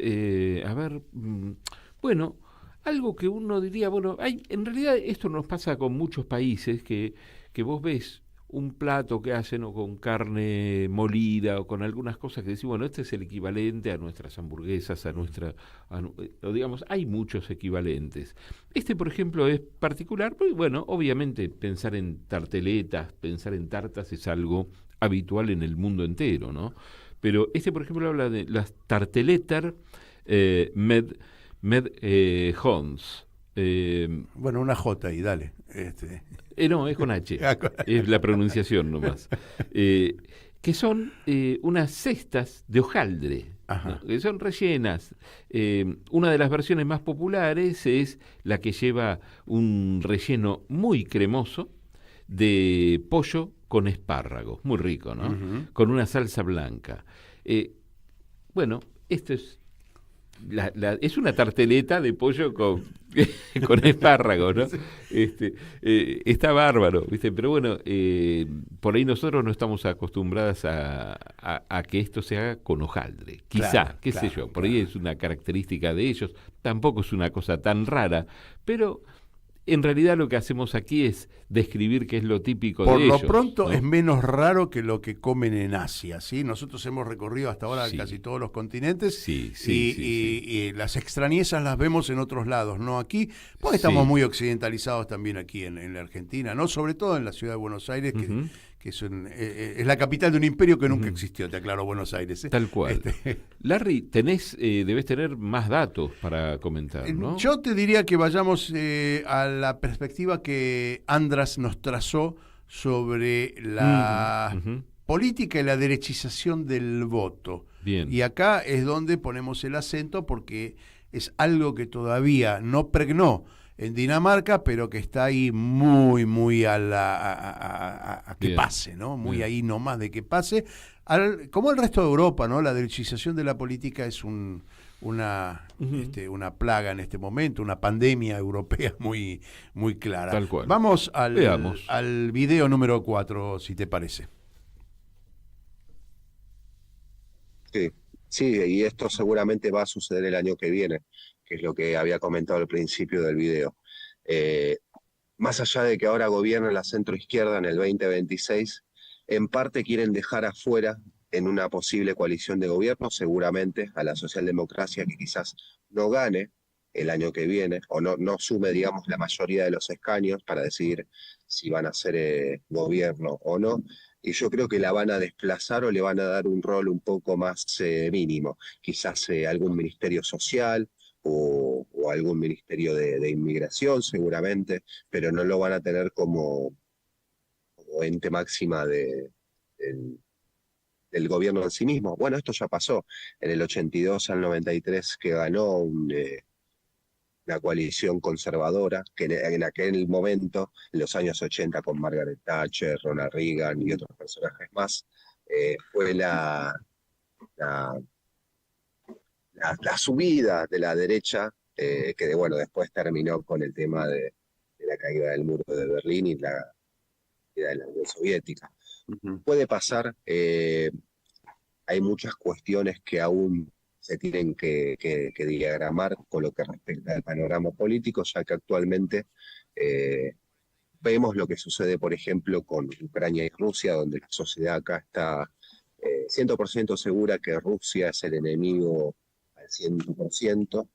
bueno, algo que uno diría, bueno, en realidad esto nos pasa con muchos países que vos ves un plato que hacen o con carne molida o con algunas cosas que decís, bueno, este es el equivalente a nuestras hamburguesas, o digamos, hay muchos equivalentes. Este, por ejemplo, es particular, porque, bueno, obviamente pensar en tarteletas, pensar en tartas es algo habitual en el mundo entero, ¿no? Pero este, por ejemplo, habla de las tarteletter med Hons.
Bueno, una J ahí, dale.
No, es con H. Es la pronunciación nomás. Que son unas cestas de hojaldre, ¿no? Que son rellenas. Una de las versiones más populares es la que lleva un relleno muy cremoso de pollo con espárragos, muy rico, ¿no? Uh-huh. Con una salsa blanca. Bueno, esto es es una tarteleta de pollo con espárragos, ¿no? Está bárbaro, ¿viste? Pero bueno, por ahí nosotros no estamos acostumbradas a que esto se haga con hojaldre. Quizá, claro, qué sé yo, por ahí es una característica de ellos, tampoco es una cosa tan rara, pero en realidad lo que hacemos aquí es describir qué es lo típico de ellos.
Por lo pronto, ¿no?
Es
menos raro que lo que comen en Asia, ¿sí? Nosotros hemos recorrido hasta ahora casi todos los continentes y las extrañezas las vemos en otros lados, no aquí, porque estamos muy occidentalizados también aquí en la Argentina, ¿no? Sobre todo en la ciudad de Buenos Aires, que es la capital de un imperio que nunca existió, te aclaro, Buenos Aires.
Tal cual. Larry, debes tener más datos para comentar, ¿no?
Yo te diría que vayamos a la perspectiva que Andras nos trazó sobre la política y la derechización del voto.
Bien.
Y acá es donde ponemos el acento porque es algo que todavía no pregnó en Dinamarca, pero que está ahí muy a que pase, ¿no? Muy ahí nomás de que pase. Como el resto de Europa, ¿no? La derechización de la política es una plaga en este momento, una pandemia europea muy clara.
Tal cual.
Vamos al video número 4, si te parece.
Sí, y esto seguramente va a suceder el año que viene, que es lo que había comentado al principio del video. Más allá de que ahora gobierna la centroizquierda en el 2026, en parte quieren dejar afuera en una posible coalición de gobierno, seguramente, a la socialdemocracia que quizás no gane el año que viene, o no sume, digamos, la mayoría de los escaños para decidir si van a ser gobierno o no. Y yo creo que la van a desplazar o le van a dar un rol un poco más mínimo. Quizás algún ministerio social o algún ministerio de inmigración, seguramente, pero no lo van a tener como ente máxima del gobierno en sí mismo. Bueno, esto ya pasó. En el 82 al 93 que ganó una coalición conservadora, que en aquel momento, en los años 80, con Margaret Thatcher, Ronald Reagan y otros personajes más, fue la subida de la derecha, que después terminó con el tema de la caída del muro de Berlín y la caída de la Unión Soviética. Puede pasar, hay muchas cuestiones que aún se tienen que diagramar con lo que respecta al panorama político, ya que actualmente vemos lo que sucede, por ejemplo, con Ucrania y Rusia, donde la sociedad acá está 100% segura que Rusia es el enemigo al 100%.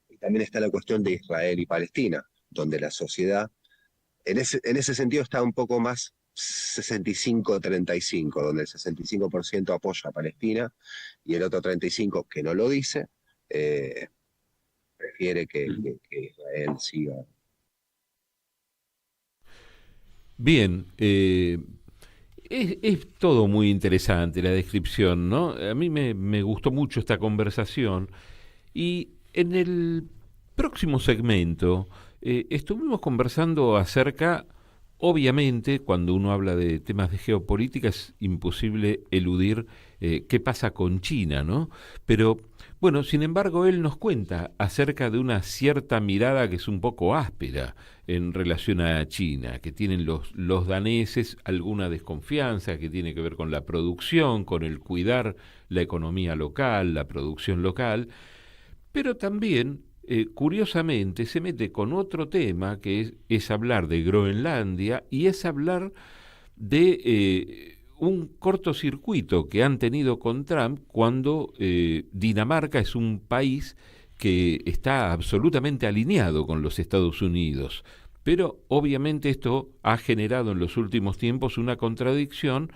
Y también está la cuestión de Israel y Palestina, donde la sociedad, en ese sentido, está un poco más 65-35, donde el 65% apoya a Palestina y el otro 35% que no lo dice, prefiere que Israel siga.
Bien, es todo muy interesante la descripción, ¿no? A mí me gustó mucho esta conversación y en el próximo segmento estuvimos conversando acerca. Obviamente, cuando uno habla de temas de geopolítica es imposible eludir qué pasa con China, ¿no? Pero, bueno, sin embargo, él nos cuenta acerca de una cierta mirada que es un poco áspera en relación a China, que tienen los daneses alguna desconfianza que tiene que ver con la producción, con el cuidar la economía local, la producción local, pero también curiosamente se mete con otro tema que es hablar de Groenlandia y es hablar de un cortocircuito que han tenido con Trump cuando Dinamarca es un país que está absolutamente alineado con los Estados Unidos. Pero obviamente esto ha generado en los últimos tiempos una contradicción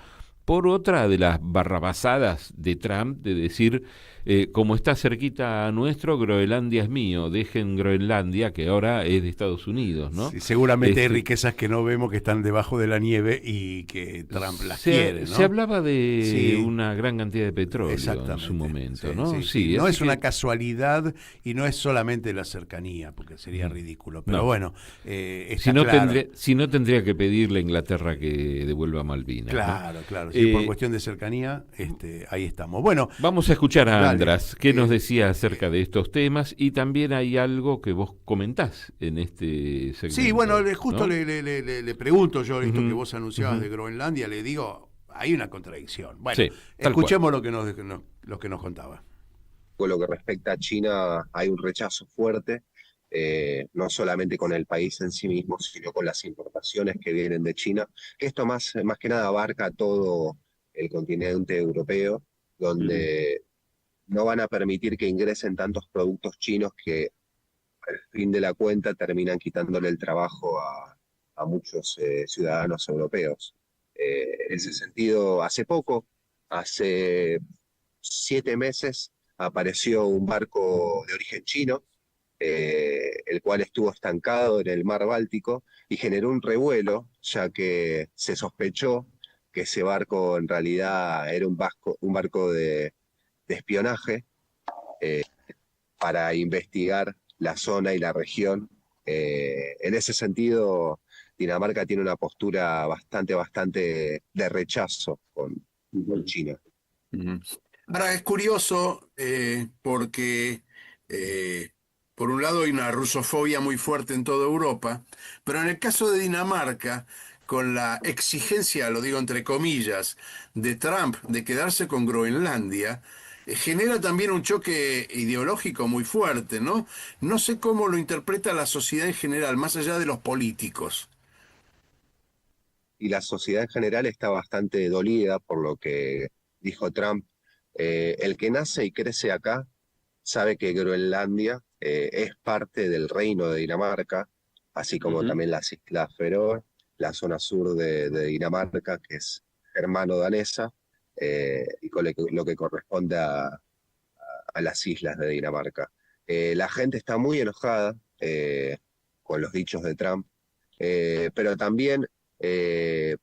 por otra de las barrabasadas de Trump de decir, como está cerquita a nuestro, Groenlandia es mío, dejen Groenlandia, que ahora es de Estados Unidos, ¿no?
Sí, seguramente hay riquezas que no vemos que están debajo de la nieve y que Trump las quiere, ¿no?
Se hablaba de una gran cantidad de petróleo en su momento, ¿no?
Sí. No es una casualidad y no es solamente la cercanía, porque sería ridículo, pero bueno, está claro.
Si no tendría que pedirle a Inglaterra que devuelva Malvinas.
Claro,
¿no?
claro. Sí, por cuestión de cercanía, ahí estamos. Bueno,
vamos a escuchar a András, que nos decía acerca de estos temas, y también hay algo que vos comentás en este segmento.
Sí, bueno, justo,
¿no?
le pregunto yo esto que vos anunciabas de Groenlandia, le digo, hay una contradicción. Bueno,
sí,
escuchemos lo que nos contaba.
Con lo que respecta a China, hay un rechazo fuerte, no solamente con el país en sí mismo, sino con las importaciones que vienen de China. Esto más que nada abarca todo el continente europeo, donde no van a permitir que ingresen tantos productos chinos que al fin de la cuenta terminan quitándole el trabajo a muchos ciudadanos europeos. En ese sentido, hace 7 meses, apareció un barco de origen chino, el cual estuvo estancado en el mar Báltico y generó un revuelo, ya que se sospechó que ese barco en realidad era un barco de espionaje para investigar la zona y la región. En ese sentido, Dinamarca tiene una postura bastante de rechazo con China.
Ahora es curioso porque por un lado hay una rusofobia muy fuerte en toda Europa, pero en el caso de Dinamarca, con la exigencia, lo digo entre comillas, de Trump de quedarse con Groenlandia, genera también un choque ideológico muy fuerte, ¿no? No sé cómo lo interpreta la sociedad en general, más allá de los políticos.
Y la sociedad en general está bastante dolida por lo que dijo Trump. El que nace y crece acá sabe que Groenlandia es parte del reino de Dinamarca, así como también las Islas Feroe, la zona sur de Dinamarca, que es germano-danesa, y con lo que corresponde a las islas de Dinamarca. La gente está muy enojada con los dichos de Trump, pero también hay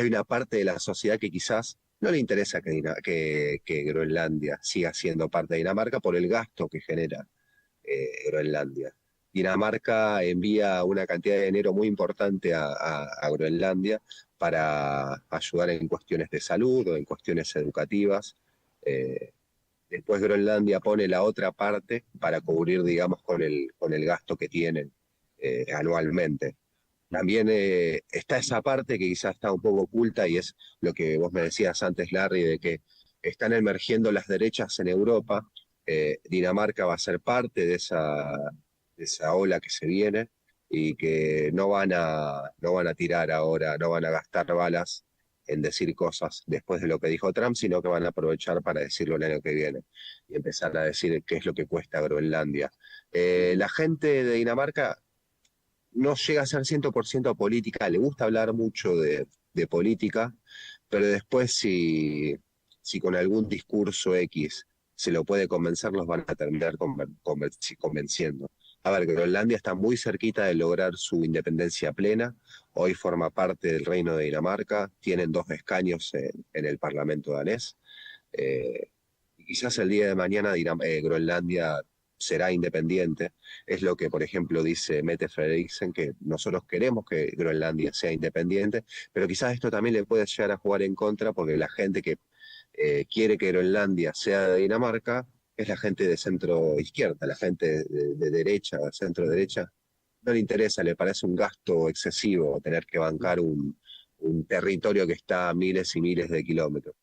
una parte de la sociedad que quizás no le interesa que Groenlandia siga siendo parte de Dinamarca por el gasto que genera Groenlandia. Dinamarca envía una cantidad de dinero muy importante a Groenlandia para ayudar en cuestiones de salud o en cuestiones educativas. Después Groenlandia pone la otra parte para cubrir, digamos, con el gasto que tienen anualmente. También está esa parte que quizás está un poco oculta y es lo que vos me decías antes, Larry, de que están emergiendo las derechas en Europa. Dinamarca va a ser parte de esa ola que se viene y que no van a tirar ahora, no van a gastar balas en decir cosas después de lo que dijo Trump, sino que van a aprovechar para decirlo el año que viene y empezar a decir qué es lo que cuesta Groenlandia. La gente de Dinamarca no llega a ser 100% política, le gusta hablar mucho de política, pero después si con algún discurso X se lo puede convencer, los van a terminar convenciendo. A ver, Groenlandia está muy cerquita de lograr su independencia plena, hoy forma parte del reino de Dinamarca, tienen 2 escaños en el parlamento danés, y quizás el día de mañana Groenlandia será independiente. Es lo que, por ejemplo, dice Mette Frederiksen, que nosotros queremos que Groenlandia sea independiente, pero quizás esto también le puede llegar a jugar en contra, porque la gente que quiere que Groenlandia sea de Dinamarca es la gente de centro izquierda, la gente de derecha, centro derecha. No le interesa, le parece un gasto excesivo tener que bancar un territorio que está a miles y miles de kilómetros.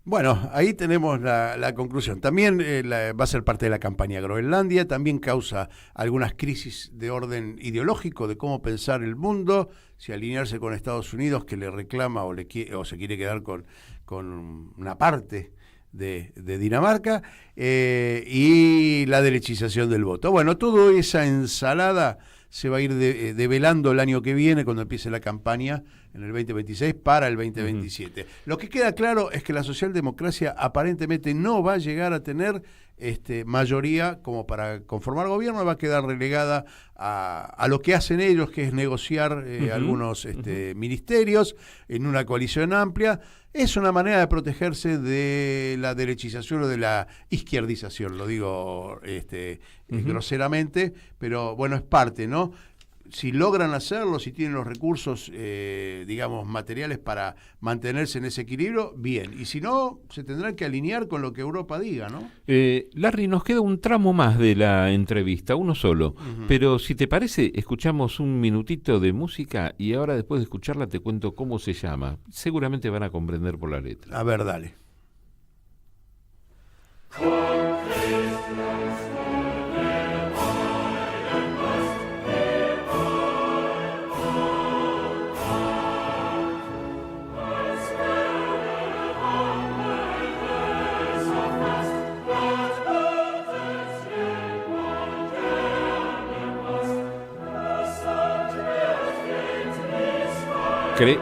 Bueno, ahí tenemos la conclusión. También va a ser parte de la campaña Groenlandia, también causa algunas crisis de orden ideológico, de cómo pensar el mundo, si alinearse con Estados Unidos, que le reclama o se quiere quedar con una parte de Dinamarca, y la derechización del voto. Bueno, toda esa ensalada se va a ir develando el año que viene, cuando empiece la campaña en el 2026 para el 2027. Lo que queda claro es que la socialdemocracia aparentemente no va a llegar a tener mayoría como para conformar gobierno, va a quedar relegada a lo que hacen ellos, que es negociar algunos ministerios en una coalición amplia. Es una manera de protegerse de la derechización o de la izquierdización, lo digo groseramente, pero bueno, es parte, ¿no? Si logran hacerlo, si tienen los recursos, digamos, materiales para mantenerse en ese equilibrio, bien. Y si no, se tendrán que alinear con lo que Europa diga, ¿no?
Larry, nos queda un tramo más de la entrevista, uno solo. Pero si te parece, escuchamos un minutito de música y ahora después de escucharla te cuento cómo se llama. Seguramente van a comprender por la letra.
A ver, dale.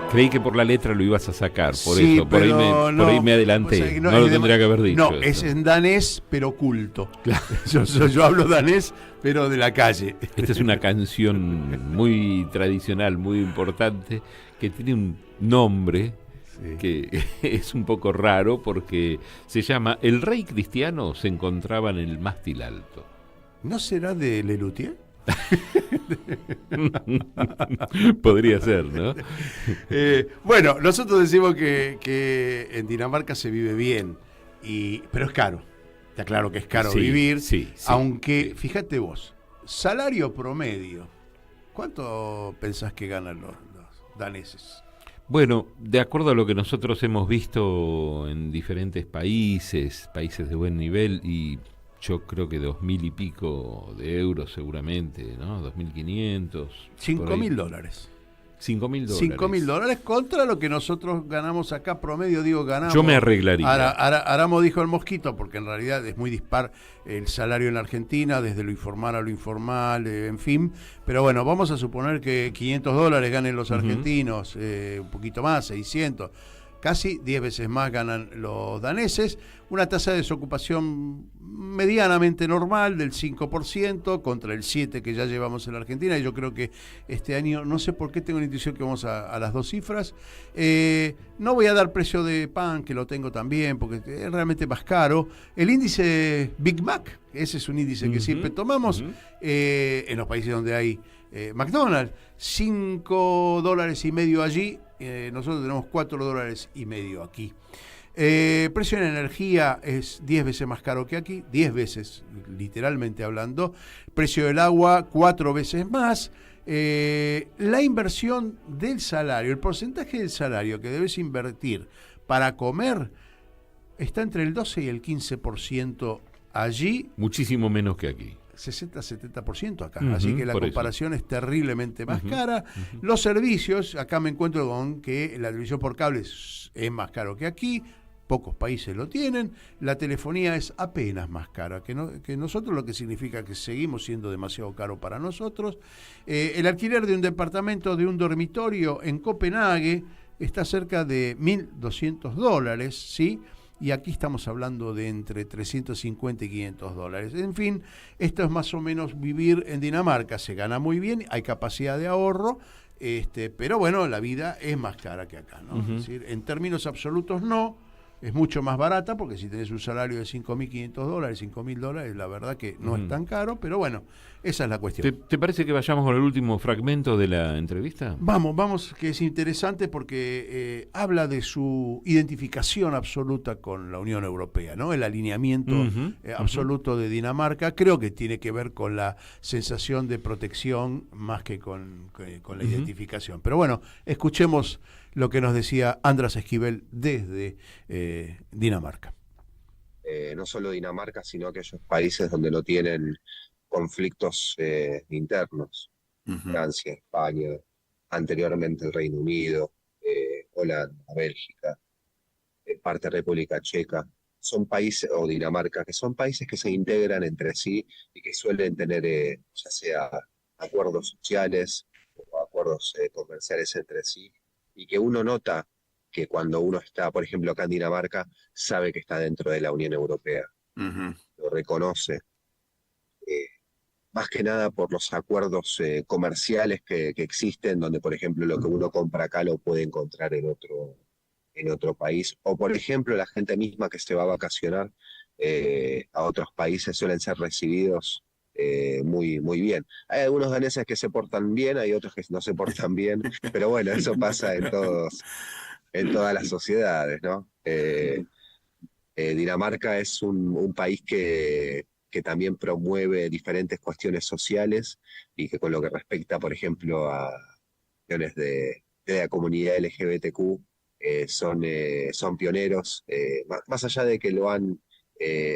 Creí que por la letra lo ibas a sacar, por
sí,
eso, por ahí me adelanté.
O sea,
no lo tendría que haber dicho.
No, es en danés, pero culto. Claro. Yo hablo danés, pero de la calle.
Esta es una canción muy tradicional, muy importante, que tiene un nombre que es un poco raro porque se llama El rey cristiano se encontraba en el mástil alto.
¿No será de Lelutier?
Podría ser, ¿no?
Bueno, nosotros decimos que en Dinamarca se vive bien, pero es caro. Está claro que es caro vivir, aunque, fíjate vos, salario promedio, ¿cuánto pensás que ganan los daneses?
Bueno, de acuerdo a lo que nosotros hemos visto en diferentes países de buen nivel, y yo creo que 2.000 y pico de euros seguramente, ¿no? 2.500.
$5.000.
$5.000.
$5.000 contra lo que nosotros ganamos acá, promedio, ganamos.
Yo me arreglaría.
Aramo dijo el mosquito, porque en realidad es muy dispar el salario en la Argentina, desde lo informal a lo informal, en fin. Pero bueno, vamos a suponer que $500 ganen los argentinos, un poquito más, 600. Casi 10 veces más ganan los daneses, una tasa de desocupación medianamente normal del 5% contra el 7% que ya llevamos en la Argentina, y yo creo que este año, no sé por qué tengo la intuición que vamos a las 2 cifras. No voy a dar precio de pan, que lo tengo también, porque es realmente más caro. El índice Big Mac, ese es un índice que siempre tomamos en los países donde hay McDonald's, $5.50 allí. Nosotros tenemos $4.50 aquí. Precio en energía es 10 veces más caro que aquí, 10 veces, literalmente hablando. Precio del agua, 4 veces más. La inversión del salario, el porcentaje del salario que debes invertir para comer está entre el 12 y el 15% allí.
Muchísimo menos que aquí.
60-70% acá, así que la comparación es terriblemente más cara. Los servicios, acá me encuentro con que la televisión por cable es más caro que aquí, pocos países lo tienen, la telefonía es apenas más cara que nosotros, lo que significa que seguimos siendo demasiado caro para nosotros. El alquiler de un departamento, de un dormitorio en Copenhague está cerca de $1.200, ¿sí? Y aquí estamos hablando de entre $350 y $500. En fin, esto es más o menos vivir en Dinamarca. Se gana muy bien, hay capacidad de ahorro, pero bueno, la vida es más cara que acá, ¿no? Es decir, en términos absolutos no, es mucho más barata, porque si tenés un salario de $5.500, $5.000, la verdad que no es tan caro, pero bueno, esa es la cuestión.
¿Te parece que vayamos con el último fragmento de la entrevista?
Vamos, que es interesante porque habla de su identificación absoluta con la Unión Europea, ¿no? El alineamiento absoluto de Dinamarca. Creo que tiene que ver con la sensación de protección más que con la identificación. Pero bueno, escuchemos lo que nos decía András Esquivel desde Dinamarca.
No solo Dinamarca, sino aquellos países donde no tienen conflictos internos. Francia, España, anteriormente el Reino Unido, Holanda, Bélgica, parte de República Checa. Son países, o Dinamarca, que son países que se integran entre sí y que suelen tener ya sea acuerdos sociales o acuerdos comerciales entre sí, y que uno nota que cuando uno está, por ejemplo, acá en Dinamarca, sabe que está dentro de la Unión Europea, lo reconoce, más que nada por los acuerdos comerciales que existen, donde, por ejemplo, lo que uno compra acá lo puede encontrar en otro país, o por ejemplo la gente misma que se va a vacacionar a otros países suelen ser recibidos muy, muy bien. Hay algunos daneses que se portan bien, hay otros que no se portan bien, pero bueno, eso pasa en todas las sociedades, ¿no? Dinamarca es un país que también promueve diferentes cuestiones sociales y que con lo que respecta, por ejemplo, a cuestiones de la comunidad LGBTQ, son pioneros, más allá de que lo han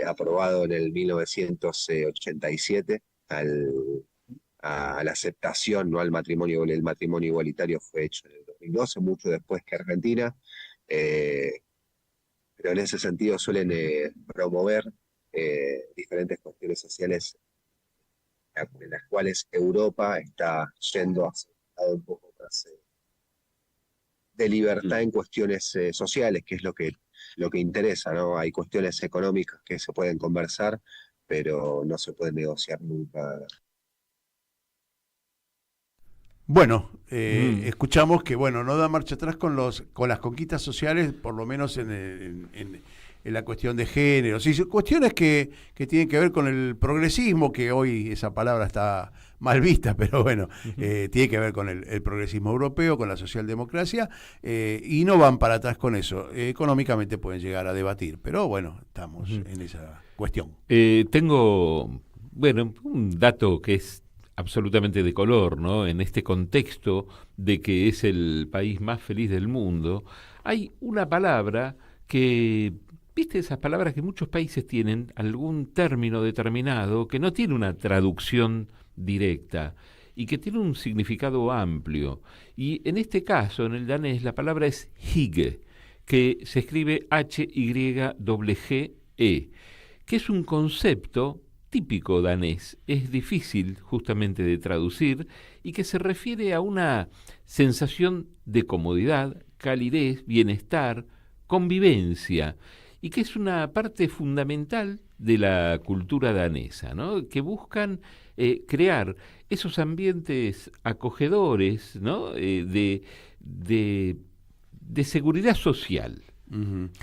aprobado en el 1987, a la aceptación, ¿no?, al matrimonio. El matrimonio igualitario fue hecho en el 2012, mucho después que Argentina, pero en ese sentido suelen promover diferentes cuestiones sociales en las cuales Europa está yendo hacia un poco más de libertad en cuestiones sociales, que es lo que interesa, ¿no? Hay cuestiones económicas que se pueden conversar, pero no se pueden negociar nunca.
Bueno, escuchamos que no da marcha atrás con las conquistas sociales, por lo menos en la cuestión de género, sí, cuestiones que tienen que ver con el progresismo, que hoy esa palabra está mal vista, pero bueno, tiene que ver con el progresismo europeo, con la socialdemocracia, y no van para atrás con eso. Económicamente pueden llegar a debatir, pero bueno, estamos en esa cuestión.
Tengo, un dato que es absolutamente de color, ¿no? En este contexto de que es el país más feliz del mundo, hay una palabra que, ¿viste esas palabras que muchos países tienen algún término determinado que no tiene una traducción directa y que tiene un significado amplio? Y en este caso, en el danés, la palabra es hygge, que se escribe Hygge, que es un concepto típico danés, es difícil justamente de traducir y que se refiere a una sensación de comodidad, calidez, bienestar, convivencia, y que es una parte fundamental de la cultura danesa, ¿no? Que buscan crear esos ambientes acogedores, ¿no? de seguridad social.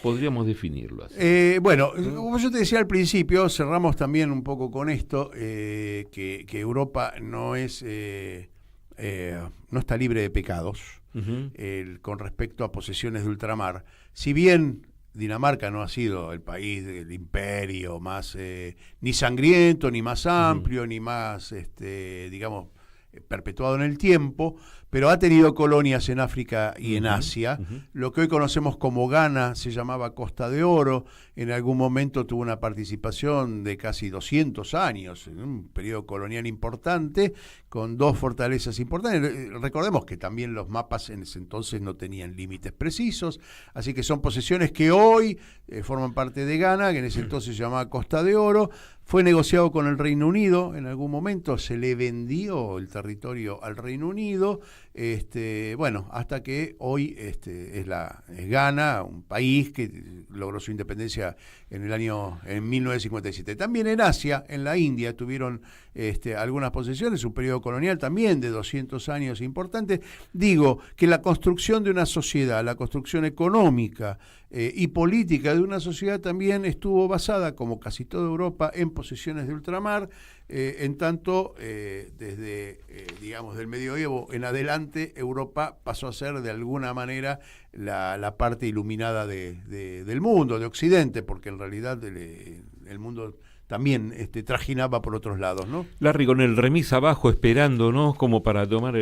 Podríamos definirlo así.
Como yo te decía al principio, cerramos también un poco con esto, que Europa no está libre de pecados con respecto a posesiones de ultramar. Si bien Dinamarca no ha sido el país del imperio más ni sangriento, ni más amplio, ni más, perpetuado en el tiempo, pero ha tenido colonias en África y en Asia. Lo que hoy conocemos como Ghana se llamaba Costa de Oro. En algún momento tuvo una participación de casi 200 años, en un periodo colonial importante, con dos fortalezas importantes. Recordemos que también los mapas en ese entonces no tenían límites precisos, así que son posesiones que hoy forman parte de Ghana, que en ese entonces se llamaba Costa de Oro. Fue negociado con el Reino Unido, en algún momento se le vendió el territorio al Reino Unido, hasta que hoy es Ghana, un país que logró su independencia en 1957. También en Asia, en la India, tuvieron algunas posesiones, un periodo colonial también de 200 años importante. Digo que la construcción de una sociedad, la construcción económica y política de una sociedad también estuvo basada, como casi toda Europa, en posesiones de ultramar, en tanto desde, del medioevo en adelante, Europa pasó a ser de alguna manera la parte iluminada del mundo, de Occidente, porque en realidad el mundo también trajinaba por otros lados, ¿no?
Larry con el remis abajo esperando, ¿no? Como para tomar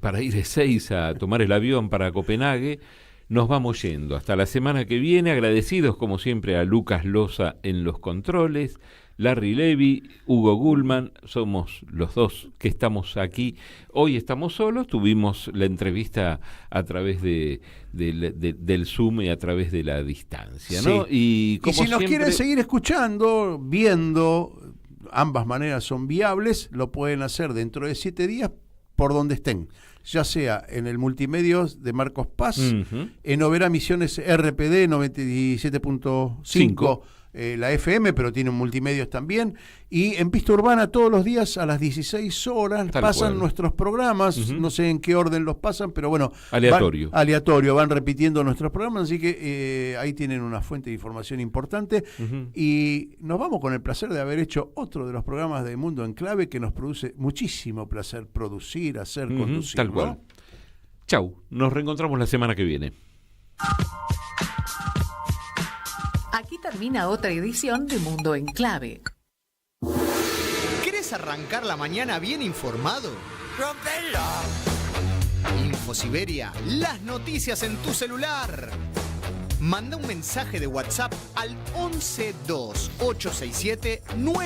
para ir de Ezeiza a tomar el avión para Copenhague. Nos vamos yendo. Hasta la semana que viene, agradecidos como siempre a Lucas Loza en los controles, Larry Levy, Hugo Gullman, somos los dos que estamos aquí. Hoy estamos solos, tuvimos la entrevista a través del Zoom y a través de la distancia, ¿no?
Sí.
Y como
si nos
siempre,
quieren seguir escuchando, viendo, ambas maneras son viables, lo pueden hacer dentro de 7 días por donde estén, ya sea en el Multimedios de Marcos Paz, en Oberá Misiones RPD 97.5, la FM, pero tienen multimedios también, y en Pista Urbana todos los días a las 16 horas
Tal
pasan
cual.
nuestros programas, no sé en qué orden los pasan, pero bueno,
Aleatorio.
van repitiendo nuestros programas, así que ahí tienen una fuente de información importante, y nos vamos con el placer de haber hecho otro de los programas de Mundo en Clave que nos produce muchísimo placer producir, hacer, conducir.
Tal
¿no?
cual. Chau, nos reencontramos la semana que viene.
Aquí termina otra edición de Mundo en Clave.
¿Querés arrancar la mañana bien informado?
¡Rompelo!
Infosiberia, las noticias en tu celular. Manda un mensaje de WhatsApp al 112867 9